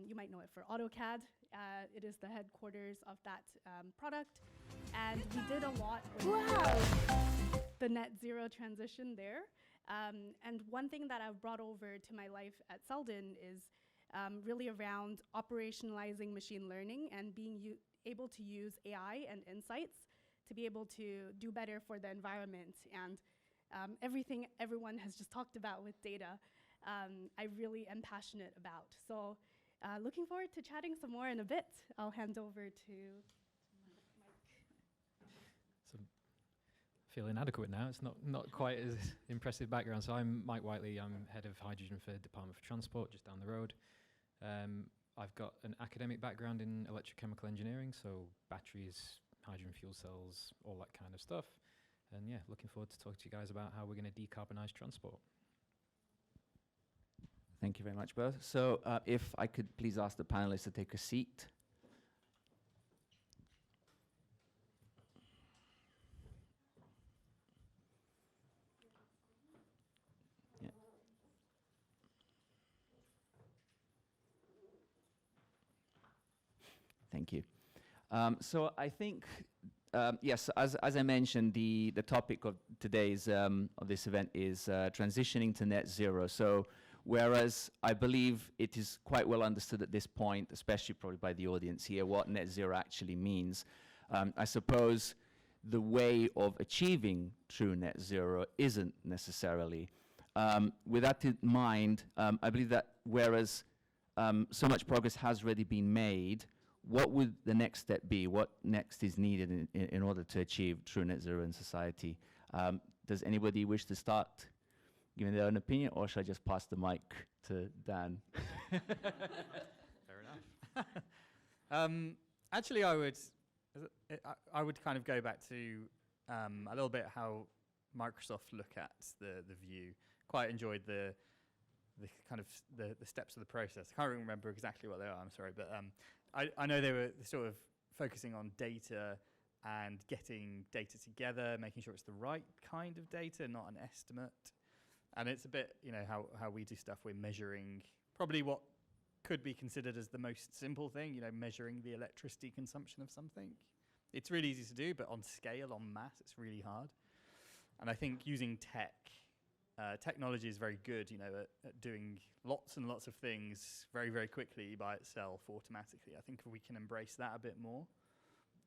you might know it for AutoCAD. It is the headquarters of that product, and we did a lot with the net zero transition there. And one thing that I've brought over to my life at Selden is really around operationalizing machine learning and being able to use AI and insights to be able to do better for the environment and everything everyone has just talked about with data, I really am passionate about. So looking forward to chatting some more in a bit. I'll hand over to So feel inadequate now. It's not quite as impressive background. So I'm Mike Whiteley. I'm head of hydrogen for Department for Transport, just down the road. I've got an academic background in electrochemical engineering, so batteries, hydrogen fuel cells, all that kind of stuff. And yeah, looking forward to talking to you guys about how we're going to decarbonise transport. Thank you very much, both. So if I could please ask the panelists to take a seat. Yeah. Thank you. So I think, yes, as I mentioned, the topic of today's of this event is transitioning to net zero. So whereas I believe it is quite well understood at this point, especially probably by the audience here, what net zero actually means, I suppose the way of achieving true net zero isn't necessarily. With that in mind, I believe that whereas so much progress has already been made, what would the next step be? What next is needed in order to achieve true net zero in society? Does anybody wish to start giving their own opinion, or should I just pass the mic to Dan? Fair enough. Actually, I would kind of go back to a little bit how Microsoft look at the view. Quite enjoyed the kind of the steps of the process. I can't remember exactly what they are, I'm sorry, but I know they were sort of focusing on data and getting data together, making sure it's the right kind of data, not an estimate. And it's a bit, you know, how we do stuff. We're measuring probably what could be considered as the most simple thing, you know, measuring the electricity consumption of something. It's really easy to do, but on scale, on mass, it's really hard. And I think using technology is very good, you know, at doing lots and lots of things very, very quickly by itself, automatically. I think if we can embrace that a bit more,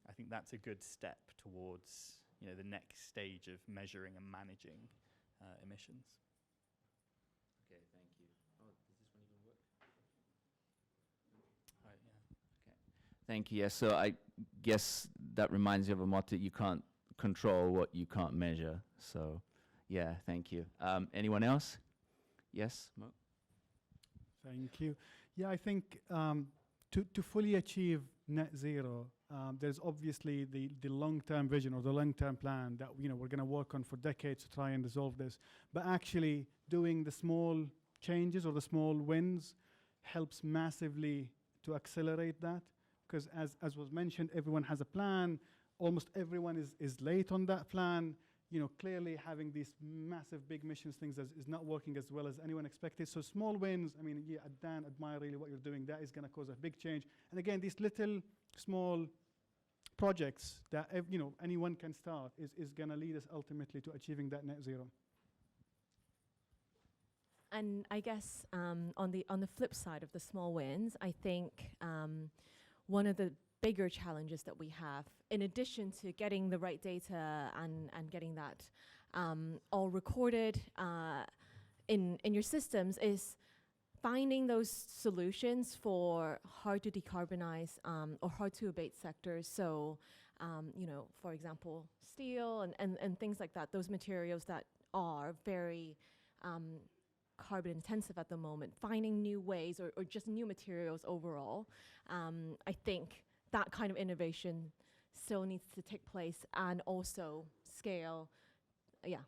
I think that's a good step towards, you know, the next stage of measuring and managing emissions. Okay, thank you. Oh, does this one even work? Right, yeah. Okay. Thank you. Yes, so I guess that reminds you of a motto: you can't control what you can't measure. So, yeah, thank you. Anyone else? Yes, Mo? Thank you. Yeah, I think to fully achieve net zero, there's obviously the long-term vision or the long-term plan that we're going to work on for decades to try and resolve this. But actually doing the small changes or the small wins helps massively to accelerate that. Because as was mentioned, everyone has a plan. Almost everyone is late on that plan. You know, clearly having these massive big missions things is not working as well as anyone expected. So small wins, I mean, yeah, Dan, admire really what you're doing. That is going to cause a big change. And again, these little small projects that anyone can start is going to lead us ultimately to achieving that net zero. And I guess on the flip side of the small wins, I think one of the bigger challenges that we have, in addition to getting the right data and getting that all recorded in your systems, is finding those solutions for hard to decarbonize or hard to abate sectors. So, for example, steel and things like that, those materials that are very carbon intensive at the moment, finding new ways or just new materials overall. I think that kind of innovation still needs to take place and also scale. Yeah.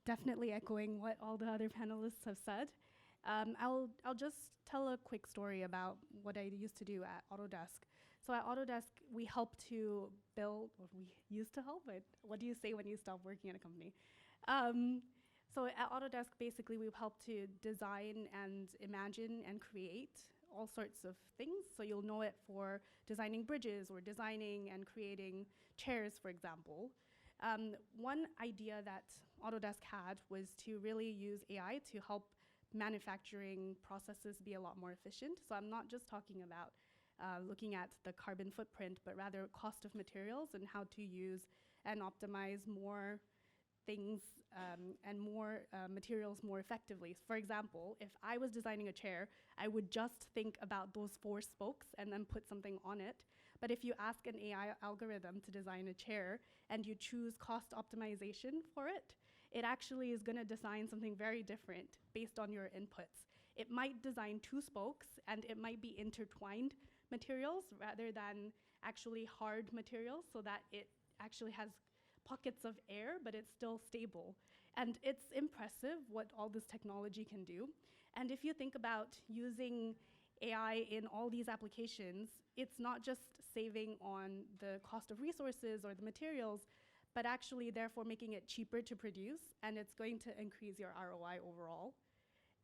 Definitely echoing what all the other panelists have said. I'll just tell a quick story about what I used to do at Autodesk. So at Autodesk, we help to build, or we used to help, but what do you say when you stop working at a company? So at Autodesk, basically, we help to design and imagine and create all sorts of things. So you'll know it for designing bridges or designing and creating chairs, for example. One idea that Autodesk had was to really use AI to help manufacturing processes be a lot more efficient. So I'm not just talking about looking at the carbon footprint, but rather cost of materials and how to use and optimize more things and more materials more effectively. For example, if I was designing a chair, I would just think about those 4 spokes and then put something on it. But if you ask an AI algorithm to design a chair and you choose cost optimization for it, it actually is going to design something very different based on your inputs. It might design 2 spokes and it might be intertwined materials rather than actually hard materials, so that it actually has pockets of air, but it's still stable. And it's impressive what all this technology can do. And if you think about using AI in all these applications, it's not just saving on the cost of resources or the materials, but actually therefore making it cheaper to produce, and it's going to increase your ROI overall.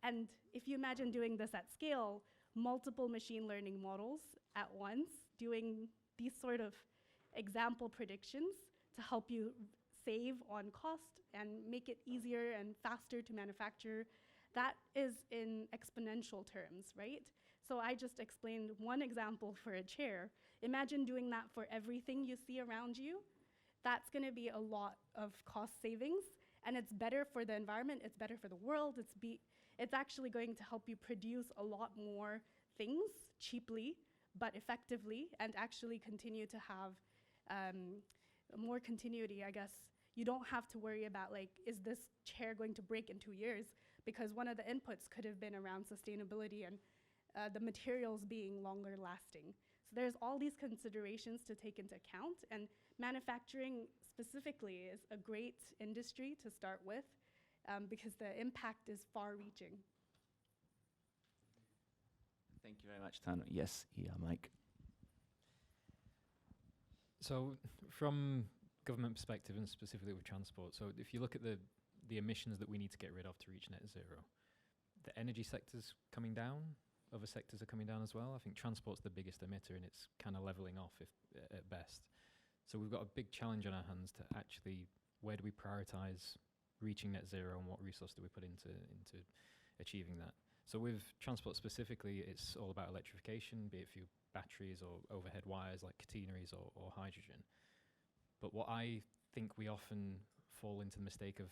And if you imagine doing this at scale, multiple machine learning models at once, doing these sort of example predictions to help you save on cost and make it easier and faster to manufacture, that is in exponential terms, right? So I just explained one example for a chair. Imagine doing that for everything you see around you. That's going to be a lot of cost savings, and it's better for the environment, it's better for the world, it's actually going to help you produce a lot more things cheaply, but effectively, and actually continue to have more continuity, I guess. You don't have to worry about, like, is this chair going to break in 2 years? Because one of the inputs could have been around sustainability and the materials being longer lasting. So there's all these considerations to take into account, and manufacturing specifically is a great industry to start with because the impact is far-reaching. Thank you very much, Tanu. Yes, yeah, Mike. So from government perspective, and specifically with transport, so if you look at the emissions that we need to get rid of to reach net zero, the energy sector's coming down, other sectors are coming down as well. I think transport's the biggest emitter, and it's kind of leveling off at best. So we've got a big challenge on our hands to actually, where do we prioritize reaching net zero, and what resource do we put into achieving that? So with transport specifically, it's all about electrification, be it through batteries or overhead wires like catenaries or hydrogen. But what I think we often fall into the mistake of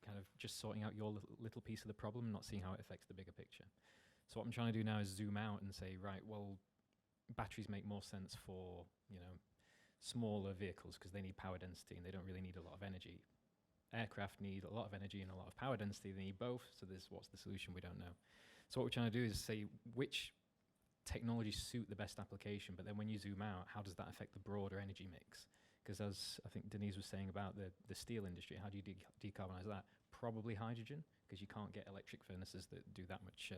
kind of just sorting out your little piece of the problem and not seeing how it affects the bigger picture. So what I'm trying to do now is zoom out and say, right, well, batteries make more sense for, smaller vehicles because they need power density and they don't really need a lot of energy. Aircraft need a lot of energy and a lot of power density. They need both. So what's the solution? We don't know. So what we're trying to do is say which technologies suit the best application, but then when you zoom out, how does that affect the broader energy mix? Because as I think Denise was saying about the steel industry, how do you decarbonise that? Probably hydrogen, because you can't get electric furnaces that do that much,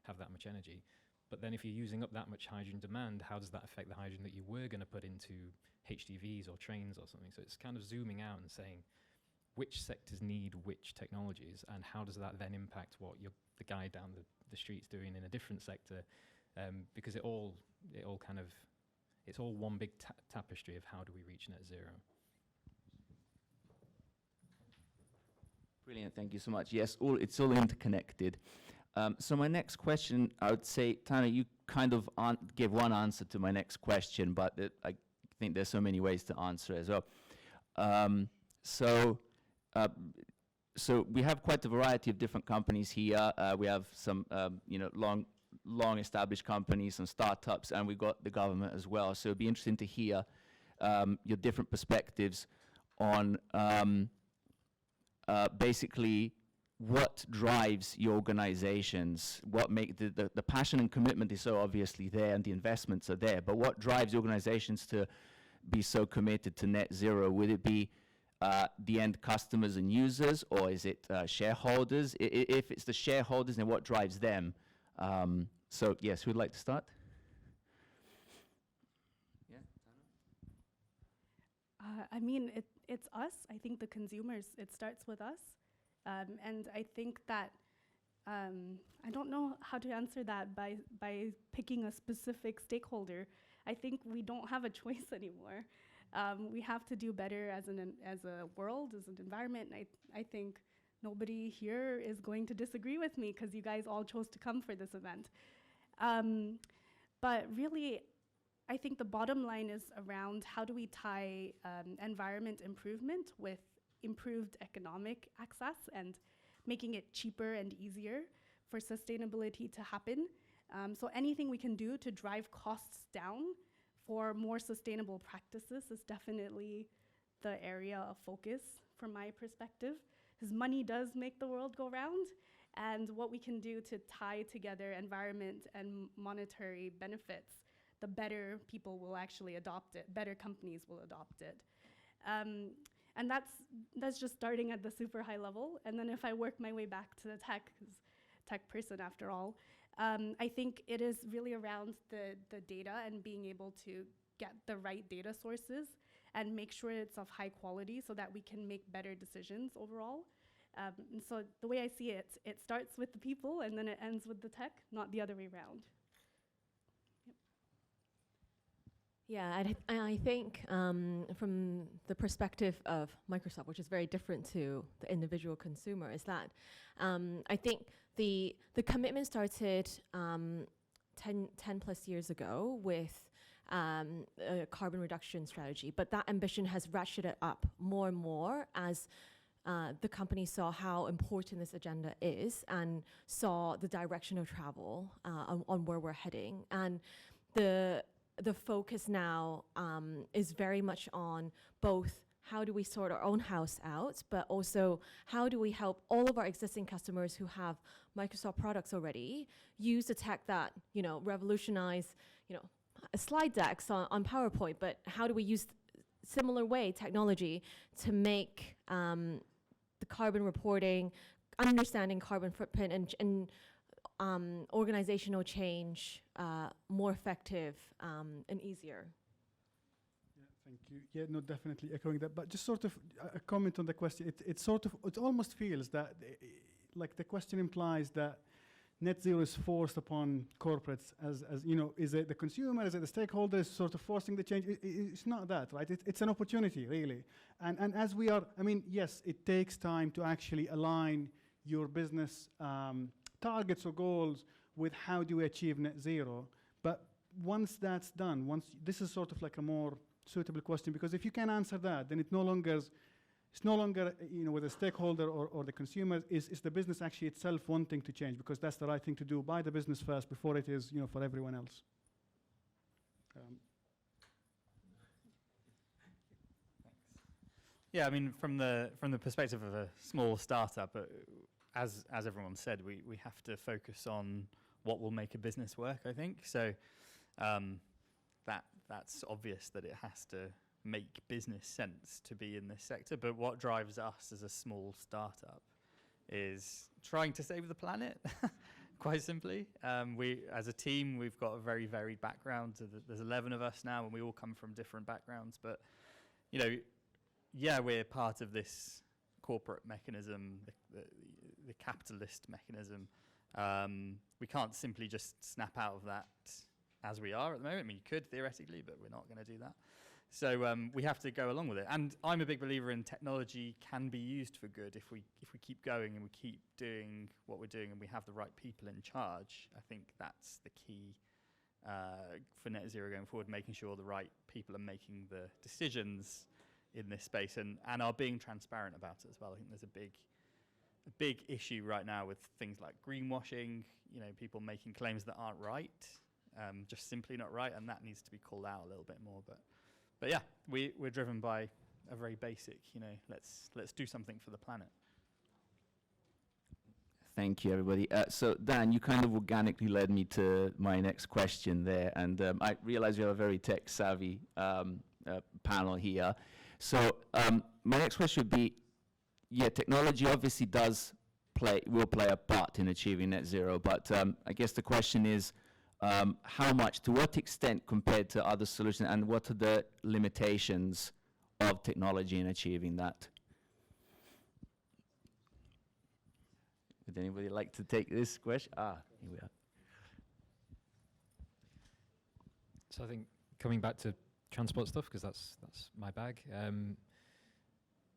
have that much energy. But then if you're using up that much hydrogen demand, how does that affect the hydrogen that you were going to put into HDVs or trains or something? So it's kind of zooming out and saying which sectors need which technologies, and how does that then impact what the guy down the street's doing in a different sector? Because it's all one big tapestry of how do we reach net zero. Brilliant, thank you so much. Yes, it's all interconnected. So my next question, I would say, Tana, you kind of gave one answer to my next question, but I think there's so many ways to answer as well. So we have quite a variety of different companies here. We have some, long established companies, some startups, and we've got the government as well. So it'd be interesting to hear your different perspectives on basically what drives your organizations, what make the passion and commitment is so obviously there and the investments are there, but what drives organizations to be so committed to net zero? Would it be the end customers and users, or is it shareholders? If it's the shareholders, then what drives them? So yes, who'd like to start? Yeah, It's us. I think the consumers, it starts with us. And I think that, I don't know how to answer that by picking a specific stakeholder. I think we don't have a choice anymore. We have to do better as a world, as an environment. And I think nobody here is going to disagree with me because you guys all chose to come for this event. But really, I think the bottom line is around how do we tie environment improvement with improved economic access and making it cheaper and easier for sustainability to happen. So anything we can do to drive costs down for more sustainable practices is definitely the area of focus from my perspective, because money does make the world go round, and what we can do to tie together environment and monetary benefits, the better people will actually adopt it, better companies will adopt it. And that's just starting at the super high level. And then if I work my way back to the tech, 'cause tech person after all, I think it is really around the data and being able to get the right data sources and make sure it's of high quality so that we can make better decisions overall. And so the way I see it, it starts with the people and then it ends with the tech, not the other way around. Yeah, I think from the perspective of Microsoft, which is very different to the individual consumer, is that I think the commitment started 10 plus years ago with a carbon reduction strategy, but that ambition has ratcheted up more and more as the company saw how important this agenda is and saw the direction of travel on where we're heading. And the focus now is very much on both how do we sort our own house out, but also how do we help all of our existing customers who have Microsoft products already use the tech that, revolutionize, slide decks on PowerPoint, but how do we use similar way technology to make the carbon reporting, understanding carbon footprint and organizational change more effective and easier. Yeah, thank you. Yeah, no, definitely echoing that. But just sort of a comment on the question. It almost feels that, like the question implies that net zero is forced upon corporates as is it the consumer, is it the stakeholders sort of forcing the change? It's not that, right? It's an opportunity, really. And as we are, yes, it takes time to actually align your business targets or goals with how do we achieve net zero. But once that's done, this is sort of like a more suitable question, because if you can answer that, then it's no longer with the stakeholder or the consumer, is the business actually itself wanting to change, because that's the right thing to do by the business first before it is for everyone else. Yeah, from the perspective of a small startup, as everyone said, we have to focus on what will make a business work, I think. So that's obvious that it has to make business sense to be in this sector. But what drives us as a small startup is trying to save the planet, quite simply. We, as a team, we've got a very varied background. So there's 11 of us now, and we all come from different backgrounds. But, we're part of this corporate mechanism, the capitalist mechanism. We can't simply just snap out of that as we are at the moment. You could theoretically, but we're not going to do that. So we have to go along with it. And I'm a big believer in technology can be used for good if we keep going and we keep doing what we're doing and we have the right people in charge. I think that's the key for net zero going forward, making sure the right people are making the decisions in this space and are being transparent about it as well. I think there's a big issue right now with things like greenwashing, people making claims that aren't right, just simply not right, and that needs to be called out a little bit more. But yeah, we're driven by a very basic, let's do something for the planet. Thank you, everybody. So Dan, you kind of organically led me to my next question there, and I realize you have a very tech-savvy panel here. So my next question would be, technology obviously will play a part in achieving net zero, but I guess the question is, how much, to what extent compared to other solutions, and what are the limitations of technology in achieving that? Would anybody like to take this question? Here we are. So I think coming back to transport stuff, because that's my bag.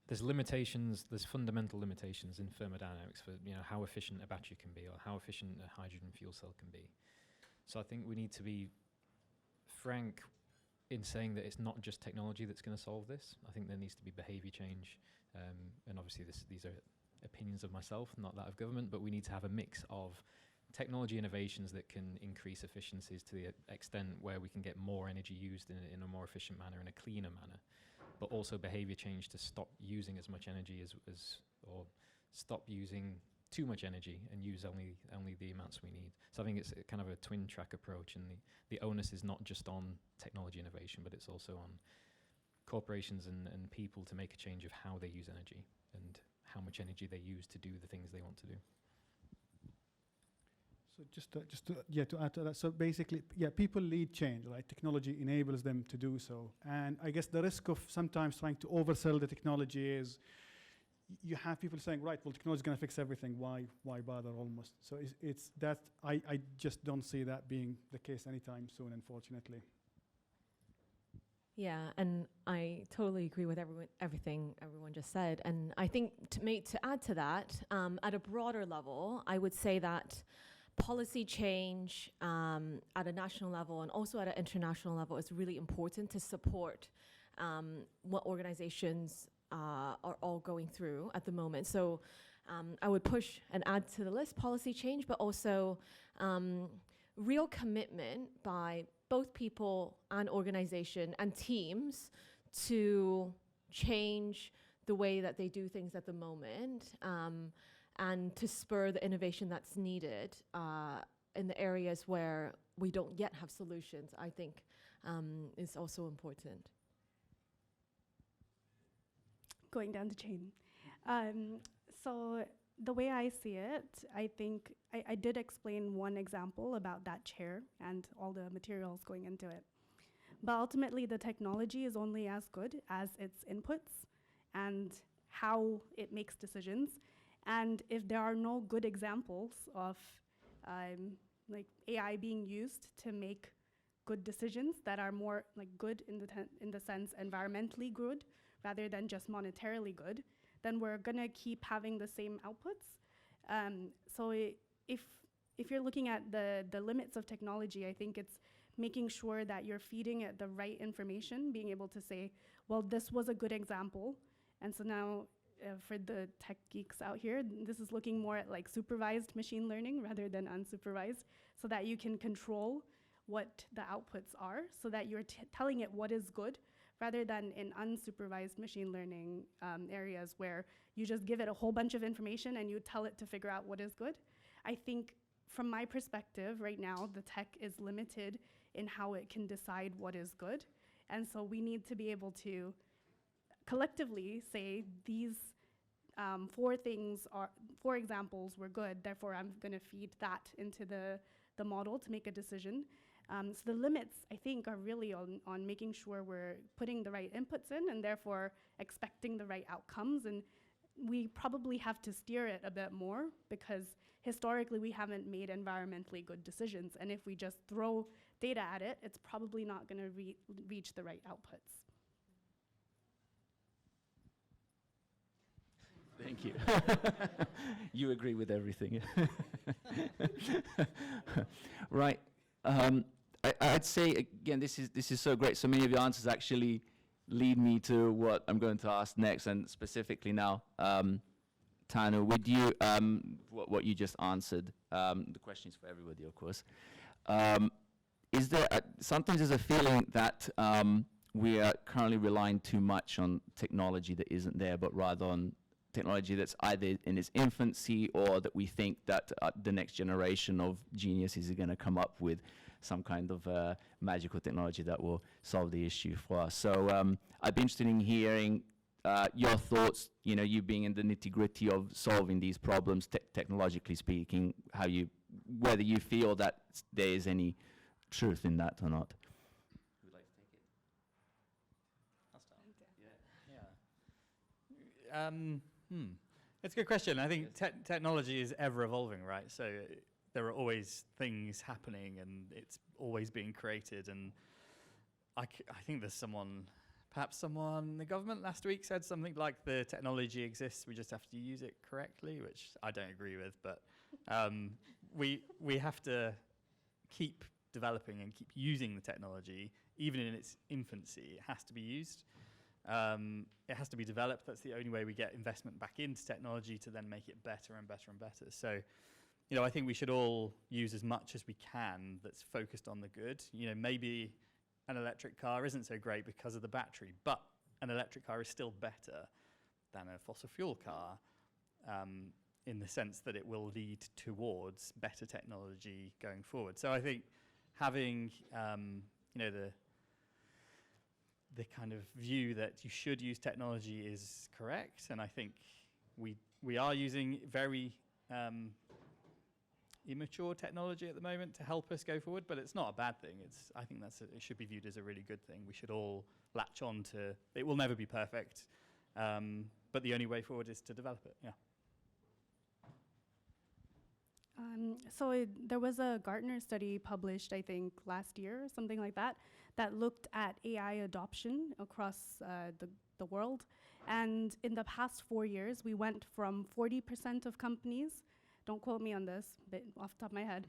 There's limitations, there's fundamental limitations in thermodynamics for how efficient a battery can be or how efficient a hydrogen fuel cell can be. So I think we need to be frank in saying that it's not just technology that's going to solve this. I think there needs to be behaviour change, and obviously these are opinions of myself, not that of government, but we need to have a mix of technology innovations that can increase efficiencies to the extent where we can get more energy used in a more efficient manner, in a cleaner manner, but also behaviour change to stop using as much energy or stop using too much energy and use only the amounts we need. So I think it's a kind of a twin track approach, and the onus is not just on technology innovation, but it's also on corporations and people to make a change of how they use energy and how much energy they use to do the things they want to do. So to add to that, so basically, people lead change, right? Technology enables them to do so. And I guess the risk of sometimes trying to oversell the technology is you have people saying, right, well, technology is going to fix everything. Why bother almost? So it's that I just don't see that being the case anytime soon, unfortunately. Yeah, and I totally agree with everything everyone just said. And I think to add to that, at a broader level, I would say that policy change at a national level and also at an international level is really important to support what organizations are all going through at the moment. So I would push and add to the list policy change, but also real commitment by both people and organization and teams to change the way that they do things at the moment, and to spur the innovation that's needed in the areas where we don't yet have solutions, I think is also important. Going down the chain. So the way I see it, I think I did explain one example about that chair and all the materials going into it. But ultimately, the technology is only as good as its inputs and how it makes decisions. And if there are no good examples of like AI being used to make good decisions that are more like good in the sense environmentally good rather than just monetarily good, then we're gonna keep having the same outputs. So if you're looking at the limits of technology, I think it's making sure that you're feeding it the right information, being able to say, well, this was a good example. And so now for the tech geeks out here, this is looking more at like supervised machine learning rather than unsupervised, so that you can control what the outputs are, so that you're telling it what is good, rather than in unsupervised machine learning areas where you just give it a whole bunch of information and you tell it to figure out what is good. I think from my perspective right now, the tech is limited in how it can decide what is good. And so we need to be able to collectively say these four examples were good, therefore I'm gonna feed that into the model to make a decision. So the limits, I think, are really on making sure we're putting the right inputs in and therefore expecting the right outcomes. And we probably have to steer it a bit more because historically we haven't made environmentally good decisions. And if we just throw data at it, it's probably not going to reach the right outputs. Thank you. You agree with everything. Right. I'd say, again, this is so great. So many of your answers actually lead me to what I'm going to ask next, and specifically now, Tanu, with you, what you just answered, the question is for everybody, of course. Is there, sometimes there's a feeling that we are currently relying too much on technology that isn't there, but rather on technology that's either in its infancy or that we think that the next generation of geniuses are going to come up with some kind of magical technology that will solve the issue for us. So I'd be interested in hearing your thoughts, you being in the nitty-gritty of solving these problems, technologically speaking, whether you feel that there is any truth in that or not. Who would like to take it? I'll start. Yeah. It's a good question. I think technology is ever evolving, right? So there are always things happening and it's always being created. And I think there's perhaps someone in the government last week said something like the technology exists, we just have to use it correctly, which I don't agree with, but we have to keep developing and keep using the technology even in its infancy, it has to be used. It has to be developed. That's the only way we get investment back into technology to then make it better and better and better. So, you know, I think we should all use as much as we can that's focused on the good. You know, maybe an electric car isn't so great because of the battery, but an electric car is still better than a fossil fuel car, in the sense that it will lead towards better technology going forward. So I think having, you know, the kind of view that you should use technology is correct, and I think we are using very immature technology at the moment to help us go forward, but it's not a bad thing. I think it should be viewed as a really good thing. We should all latch on to. It will never be perfect, but the only way forward is to develop it. Yeah. There was a Gartner study published, I think, last year or something like that, that looked at AI adoption across the world. And in the past 4 years, we went from 40% of companies, don't quote me on this, but off the top of my head,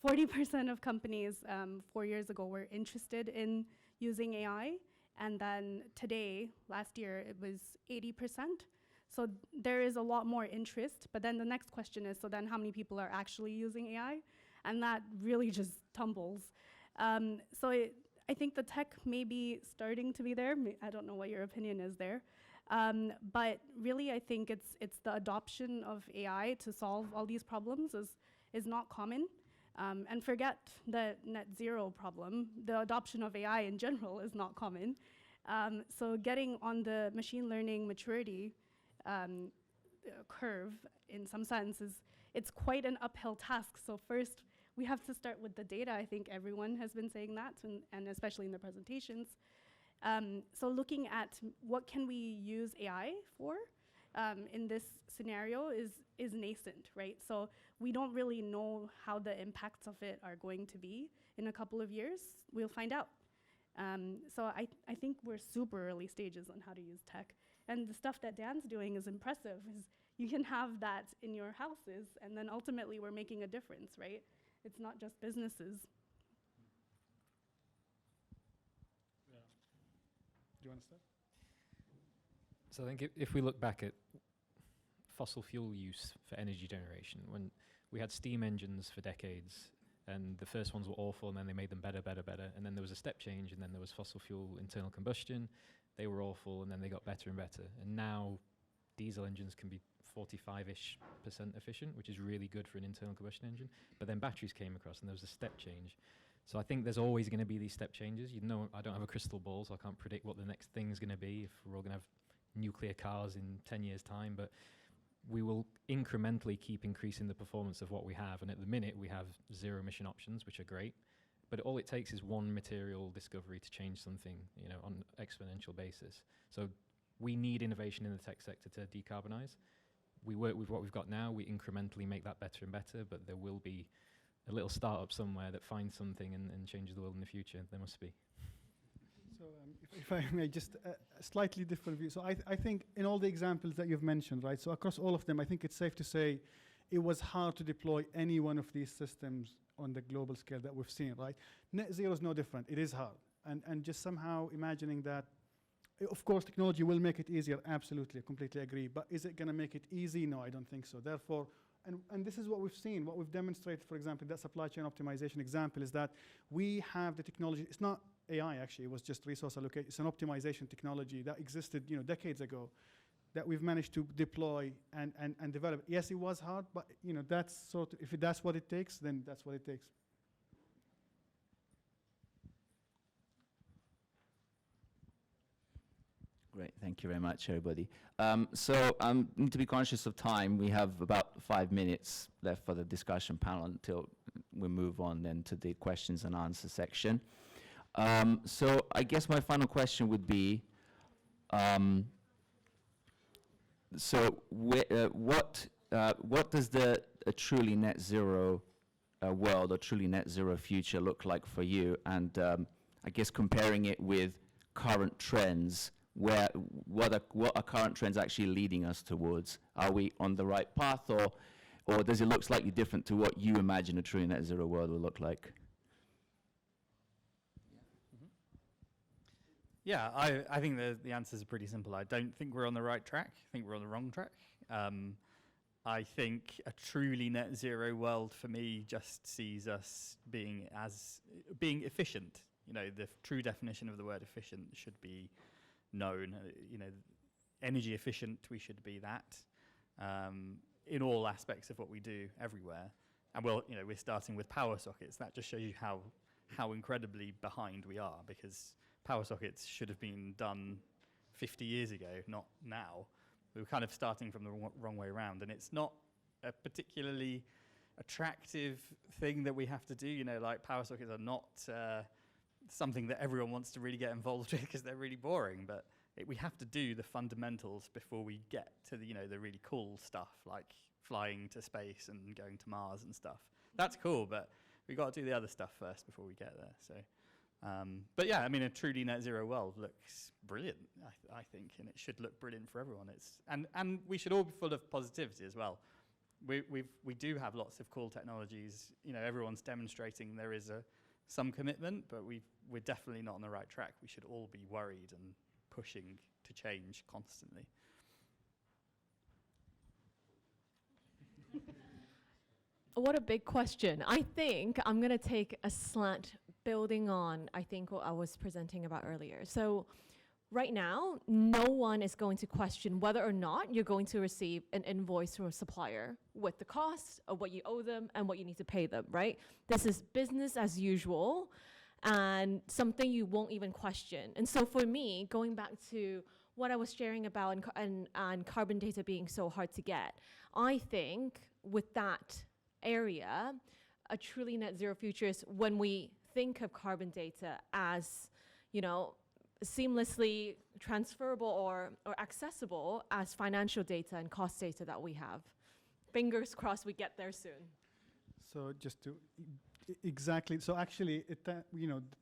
40% of companies 4 years ago were interested in using AI. And then today, last year, it was 80%. So there is a lot more interest, but then the next question is, so then how many people are actually using AI? And that really just tumbles. I think the tech may be starting to be there. I don't know what your opinion is there. But really, I think it's the adoption of AI to solve all these problems is not common. And forget the net zero problem. The adoption of AI in general is not common. So getting on the machine learning maturity curve, in some sense, it's quite an uphill task. So first, we have to start with the data. I think everyone has been saying that, and especially in the presentations. So looking at what can we use AI for in this scenario is nascent, right? So we don't really know how the impacts of it are going to be in a couple of years. We'll find out. So I think we're super early stages on how to use tech. And the stuff that Dan's doing is impressive. You can have that in your houses, and then ultimately we're making a difference, right? It's not just businesses. Yeah. Do you want to start? So I think if we look back at fossil fuel use for energy generation, when we had steam engines for decades, and the first ones were awful, and then they made them better, and then there was a step change, and then there was fossil fuel internal combustion. They were awful, and then they got better and better. And now diesel engines can be 45-ish% efficient, which is really good for an internal combustion engine. But then batteries came across, and there was a step change. So I think there's always going to be these step changes. You know, I don't have a crystal ball, so I can't predict what the next thing's going to be, if we're all going to have nuclear cars in 10 years' time. But we will incrementally keep increasing the performance of what we have. And at the minute, we have zero emission options, which are great. But all it takes is one material discovery to change something, you know, on an exponential basis. So we need innovation in the tech sector to decarbonise. We work with what we've got now. We incrementally make that better and better, but there will be a little startup somewhere that finds something and changes the world in the future. There must be. So if I may, just a slightly different view. So I think in all the examples that you've mentioned, right, so across all of them, I think it's safe to say it was hard to deploy any one of these systems on the global scale that we've seen, right? Net zero is no different. It is hard. And just somehow imagining that, of course, technology will make it easier. Absolutely, I completely agree. But is it going to make it easy? No, I don't think so. Therefore, and this is what we've seen, what we've demonstrated, for example, that supply chain optimization example is that we have the technology. It's not AI, actually. It was just resource allocation. It's an optimization technology that existed, you know, decades ago, that we've managed to deploy and develop. Yes, it was hard, but you know, that's sort of, if that's what it takes, then that's what it takes. Great, thank you very much, everybody. So need to be conscious of time. We have about 5 minutes left for the discussion panel until we move on then to the questions and answer section. So I guess my final question would be, so what does a truly net zero world or truly net zero future look like for you? And I guess comparing it with current trends, what are current trends actually leading us towards? Are we on the right path, or does it look slightly different to what you imagine a truly net zero world will look like? Yeah, I think the answers are pretty simple. I don't think we're on the right track. I think we're on the wrong track. I think a truly net zero world for me just sees us being efficient. You know, the true definition of the word efficient should be known. You know, energy efficient, we should be that in all aspects of what we do everywhere. And we're starting with power sockets. That just shows you how incredibly behind we are, because power sockets should have been done 50 years ago, not now. We were kind of starting from the wrong way around, and it's not a particularly attractive thing that we have to do. You know, like power sockets are not something that everyone wants to really get involved with because they're really boring, but we have to do the fundamentals before we get to the really cool stuff, like flying to space and going to Mars and stuff. That's cool, but we got to do the other stuff first before we get there. So. But yeah, I mean, a truly net zero world looks brilliant, I think, and it should look brilliant for everyone. And we should all be full of positivity as well. We do have lots of cool technologies. You know, everyone's demonstrating there is some commitment, but we're definitely not on the right track. We should all be worried and pushing to change constantly. What a big question. I think I'm going to take a slant building on, I think, what I was presenting about earlier. So right now, no one is going to question whether or not you're going to receive an invoice from a supplier with the cost of what you owe them and what you need to pay them, right? This is business as usual and something you won't even question. And so for me, going back to what I was sharing about and carbon data being so hard to get, I think with that area, a truly net zero future is when we think of carbon data as, seamlessly transferable or accessible as financial data and cost data that we have. Fingers crossed we get there soon. So just to exactly, so actually,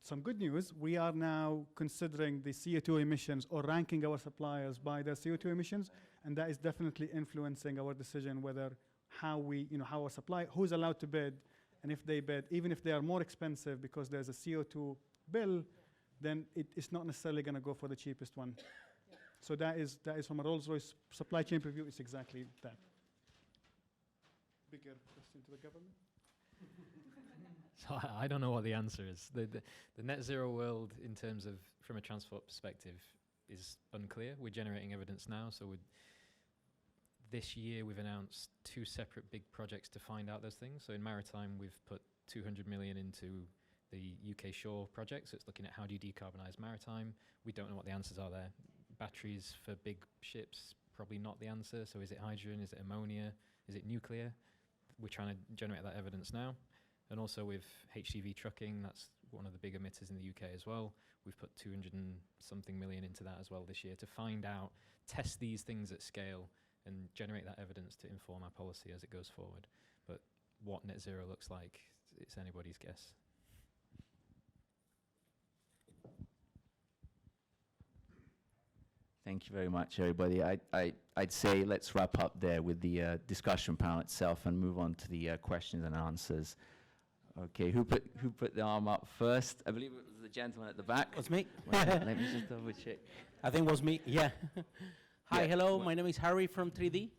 some good news. We are now considering the CO2 emissions or ranking our suppliers by their CO2 emissions, and that is definitely influencing our decision whether how our supply, who's allowed to bid, and if they bid, even if they are more expensive because there's a CO2 bill, then it's not necessarily going to go for the cheapest one. Yeah. So that is from a Rolls-Royce supply chain review, it's exactly that. Bigger question to the government? So I don't know what the answer is. The net zero world, in terms of from a transport perspective, is unclear. We're generating evidence now, so this year we've announced 2 separate big projects to find out those things. So in maritime, we've put 200 million into the UK Shore project, so it's looking at how do you decarbonise maritime. We don't know what the answers are there. Batteries for big ships, probably not the answer. So is it hydrogen, is it ammonia, is it nuclear? We're trying to generate that evidence now. And also with HGV trucking, that's one of the big emitters in the UK as well. We've put 200 and something million into that as well this year to find out, test these things at scale and generate that evidence to inform our policy as it goes forward. But what net zero looks like, it's anybody's guess. Thank you very much, everybody. I'd say let's wrap up there with the discussion panel itself and move on to the questions and answers. Okay, who put the arm up first? I believe it was the gentleman at the back. It was me. Let me just double check. I think it was me, yeah. Hi, Yeah. hello, my name is Harry from 3D.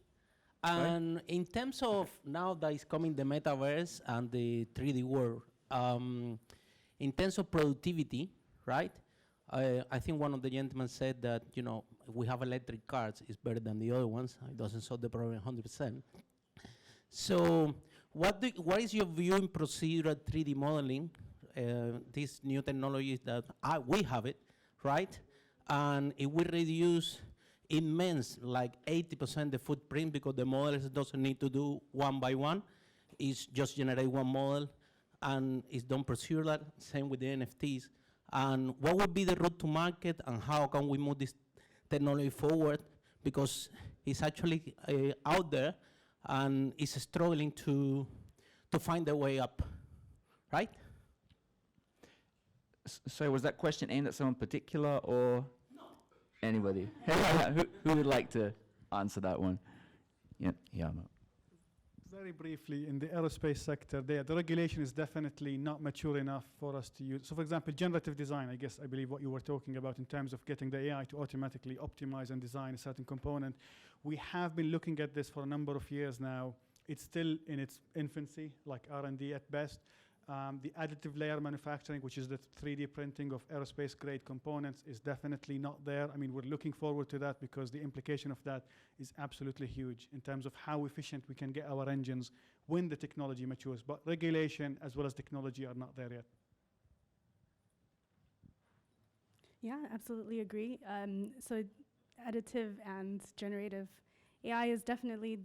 And in terms of now that is coming the metaverse and the 3D world, in terms of productivity, right? I think one of the gentlemen said that, we have electric cars, it's better than the other ones. It doesn't solve the problem 100%. So what is your view in procedural 3D modeling? These new technologies that we have it, right? And it will reduce immense, like 80% the footprint, because the models doesn't need to do one by one. It's just generate one model, and it's done procedural, same with the NFTs. And what would be the route to market, and how can we move this technology forward? Because it's actually out there, and it's struggling to find a way up, right? So was that question aimed at someone particular or anybody? Who would like to answer that one? Yeah. Is very briefly, in the aerospace sector, the regulation is definitely not mature enough for us to use. So for example, generative design, I believe what you were talking about in terms of getting the AI to automatically optimize and design a certain component. We have been looking at this for a number of years now. It's still in its infancy, like R&D at best. The additive layer manufacturing, which is the 3D printing of aerospace-grade components, is definitely not there. I mean, we're looking forward to that because the implication of that is absolutely huge in terms of how efficient we can get our engines when the technology matures. But regulation as well as technology are not there yet. Yeah, absolutely agree. So additive and generative AI is definitely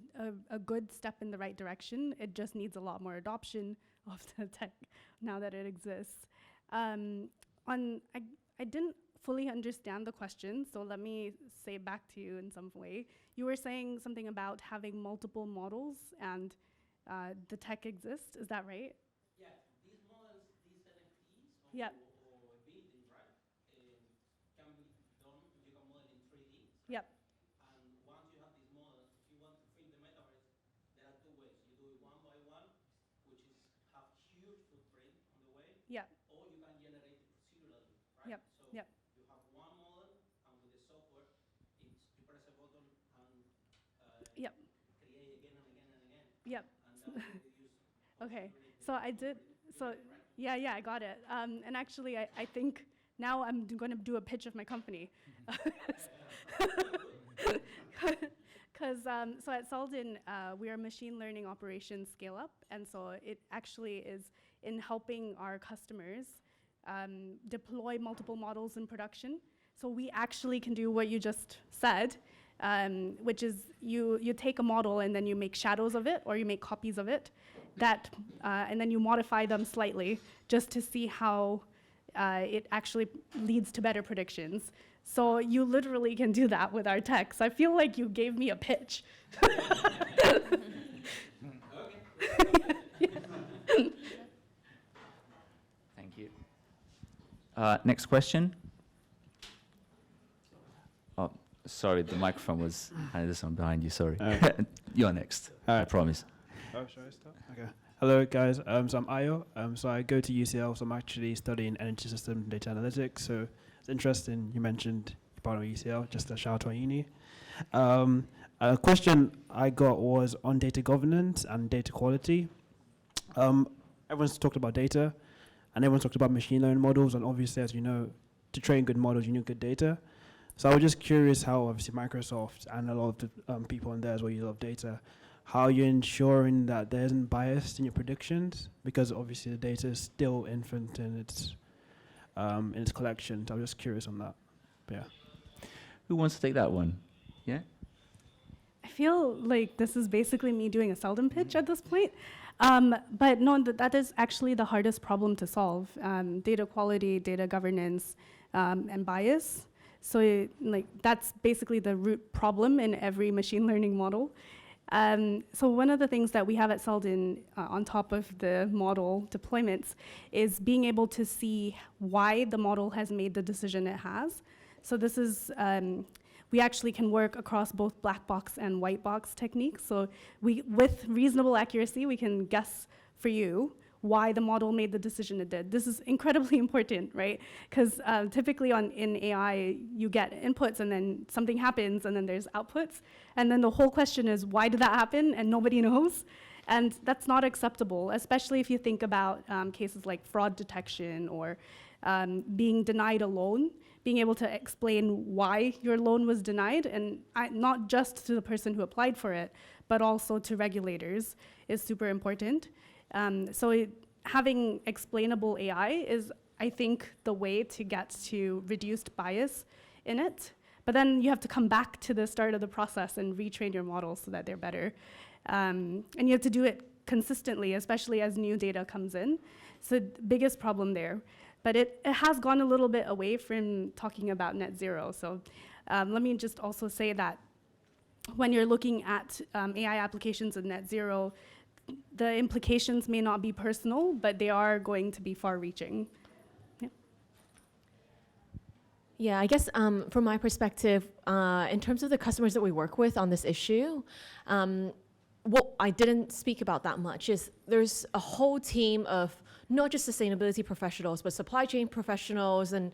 a good step in the right direction. It just needs a lot more adoption of the tech now that it exists. I didn't fully understand the question, so let me say it back to you in some way. You were saying something about having multiple models and the tech exists, is that right? Yeah, these models, these NFTs, Yep. or building, right, can be done, you can model in 3D. Yep. And once you have these models, if you want to fit the metaverse, there are two ways. You do it one by one, which is have huge footprint on the way. Yep. Or you can generate it procedurally, right? Yep. So Yep. you have one model, and with the software, you press a button and Yep. create again and again and again. Yep. And that way you use Okay, so I did, so yeah, I got it. And actually, I think now I'm going to do a pitch of my company. Because so at Selden, we are machine learning operations scale up, and so it actually is in helping our customers deploy multiple models in production. So we actually can do what you just said, which is you take a model and then you make shadows of it, or you make copies of it, and then you modify them slightly just to see how it actually leads to better predictions. So you literally can do that with our tech. So I feel like you gave me a pitch. Thank you. Next question. Oh, sorry, the microphone was this one behind you. Sorry. You're next. I promise. Oh, should I start? Okay. Hello, guys. So I'm Iot. So I go to UCL. So I'm actually studying energy system data analytics. So it's interesting. You mentioned you're part of UCL. Just a shout out to our uni. A question I got was on data governance and data quality. Everyone's talked about data, and everyone's talked about machine learning models. And obviously, as you know, to train good models, you need good data. So I was just curious how obviously Microsoft and a lot of the people in there as well use a lot of data. How you're ensuring that there isn't bias in your predictions, because obviously the data is still infant in its collection. So I'm just curious on that. But yeah. Who wants to take that one? Yeah. I feel like this is basically me doing a Selden pitch at this point. But no, that is actually the hardest problem to solve. Data quality, data governance, and bias. So that's basically the root problem in every machine learning model. So one of the things that we have at Selden on top of the model deployments is being able to see why the model has made the decision it has. So this is, we actually can work across both black box and white box techniques. So with reasonable accuracy, we can guess for you why the model made the decision it did. This is incredibly important, right? Because typically in AI, you get inputs and then something happens and then there's outputs. And then the whole question is, why did that happen? And nobody knows. And that's not acceptable, especially if you think about cases like fraud detection or being denied a loan, being able to explain why your loan was denied, and not just to the person who applied for it, but also to regulators is super important. So having explainable AI is, I think, the way to get to reduced bias in it. But then you have to come back to the start of the process and retrain your models so that they're better. And you have to do it consistently, especially as new data comes in. So the biggest problem there. But it has gone a little bit away from talking about net zero. So let me just also say that when you're looking at AI applications in net zero, the implications may not be personal, but they are going to be far-reaching. Yeah. Yeah, I guess from my perspective, in terms of the customers that we work with on this issue, what I didn't speak about that much is there's a whole team of not just sustainability professionals, but supply chain professionals and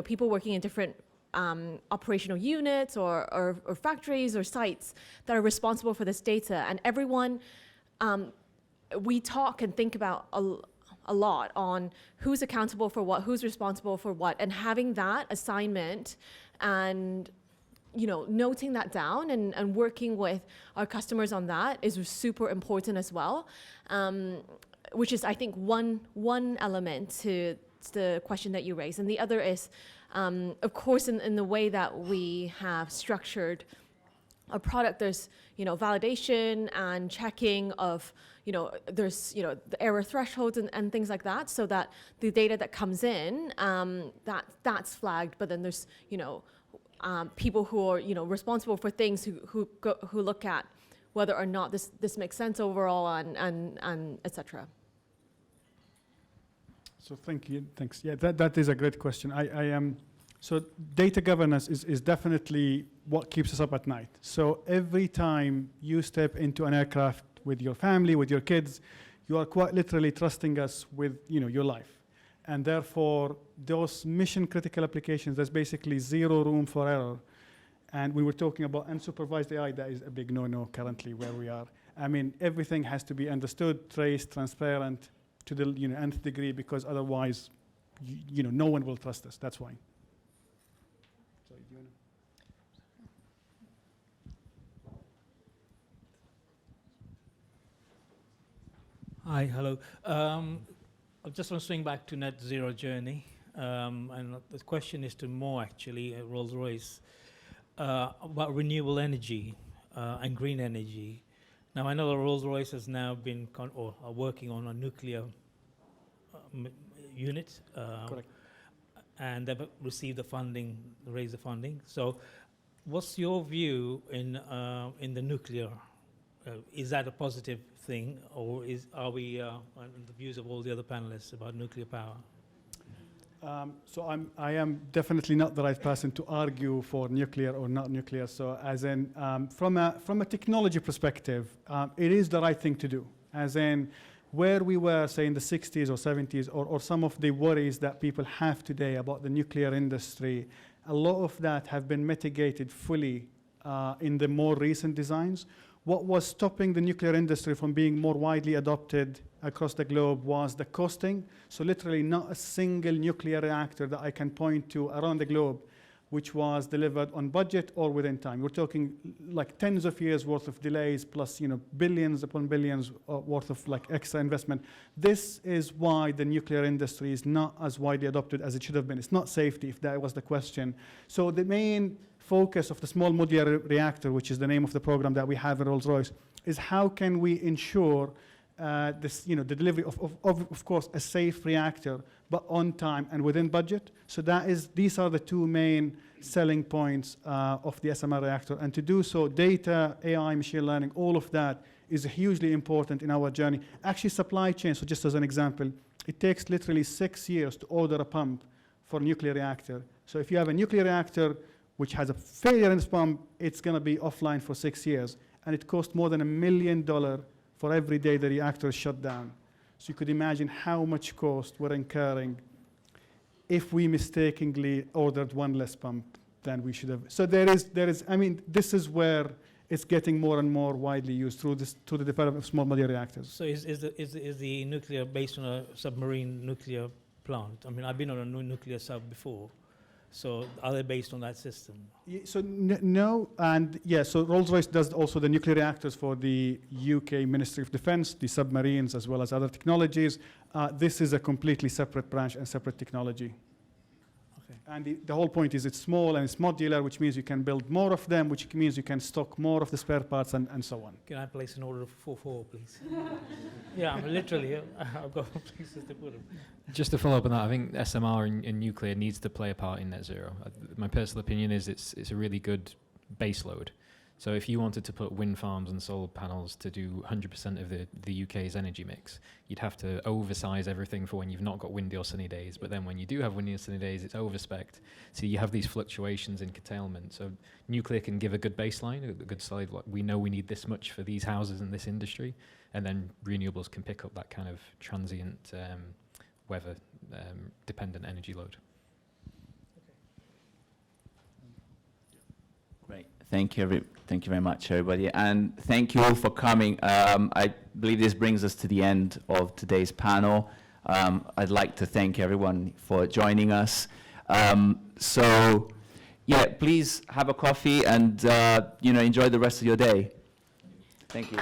people working in different operational units or factories or sites that are responsible for this data. And everyone, we talk and think about a lot on who's accountable for what, who's responsible for what, and having that assignment and noting that down and working with our customers on that is super important as well, which is, I think, one element to the question that you raised. And the other is, of course, in the way that we have structured a product, there's validation and checking of there's the error thresholds and things like that, so that the data that comes in that's flagged. But then there's people who are responsible for things who look at whether or not this makes sense overall and etc. So thanks. Yeah, that is a great question. I am. So data governance is definitely what keeps us up at night. So every time you step into an aircraft with your family, with your kids, you are quite literally trusting us with your life. And therefore, those mission-critical applications, there's basically zero room for error. And we were talking about unsupervised AI, that is a big no-no currently where we are. I mean, everything has to be understood, traced, transparent to the nth degree, because otherwise, no one will trust us. That's why. Sorry, do you wanna? Hi, hello. I just want to swing back to net zero journey. And the question is to Mo, actually, at Rolls-Royce, about renewable energy and green energy. Now, I know that Rolls-Royce has now been are working on a nuclear unit. Correct. And they've received the funding, raised the funding. So what's your view in the nuclear? Is that a positive thing, or are we on the views of all the other panelists about nuclear power? So I am definitely not the right person to argue for nuclear or not nuclear. So as in, from a technology perspective, it is the right thing to do. As in, where we were, say, in the 60s or 70s, or some of the worries that people have today about the nuclear industry, a lot of that have been mitigated fully in the more recent designs. What was stopping the nuclear industry from being more widely adopted across the globe was the costing. So literally not a single nuclear reactor that I can point to around the globe which was delivered on budget or within time. We're talking like tens of years worth of delays plus billions upon billions worth of like extra investment. This is why the nuclear industry is not as widely adopted as it should have been. It's not safety, if that was the question. So the main focus of the small modular reactor, which is the name of the program that we have at Rolls-Royce, is how can we ensure the delivery of course, a safe reactor, but on time and within budget. So these are the two main selling points of the SMR reactor. And to do so, data, AI, machine learning, all of that is hugely important in our journey. Actually, supply chain, so just as an example, it takes literally 6 years to order a pump for a nuclear reactor. So if you have a nuclear reactor which has a failure in its pump, it's going to be offline for 6 years. And it costs more than $1 million for every day the reactor is shut down. So you could imagine how much cost we're incurring if we mistakenly ordered one less pump than we should have. So there is, I mean, this is where it's getting more and more widely used through the development of small modular reactors. So is the nuclear based on a submarine nuclear plant? I mean, I've been on a nuclear sub before. So are they based on that system? So no, and yeah, so Rolls-Royce does also the nuclear reactors for the UK Ministry of Defence, the submarines, as well as other technologies. This is a completely separate branch and separate technology. Okay. And the whole point is it's small and it's modular, which means you can build more of them, which means you can stock more of the spare parts and so on. Can I place an order for 4, please? Yeah, I'm literally, I've got places to put them. Just to follow up on that, I think SMR in nuclear needs to play a part in net zero. My personal opinion is it's a really good base load. So if you wanted to put wind farms and solar panels to do 100% of the UK's energy mix, you'd have to oversize everything for when you've not got windy or sunny days. But then when you do have windy or sunny days, it's overspec'd. So you have these fluctuations in curtailment. So nuclear can give a good baseline, a good solid, like we know we need this much for these houses in this industry. And then renewables can pick up that kind of transient weather dependent energy load. Great. Thank you very much, everybody. And thank you all for coming. I believe this brings us to the end of today's panel. I'd like to thank everyone for joining us. So, yeah, please have a coffee and, enjoy the rest of your day. Thank you.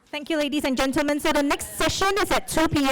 Thank you, ladies and gentlemen. So the next session is at 2 p.m.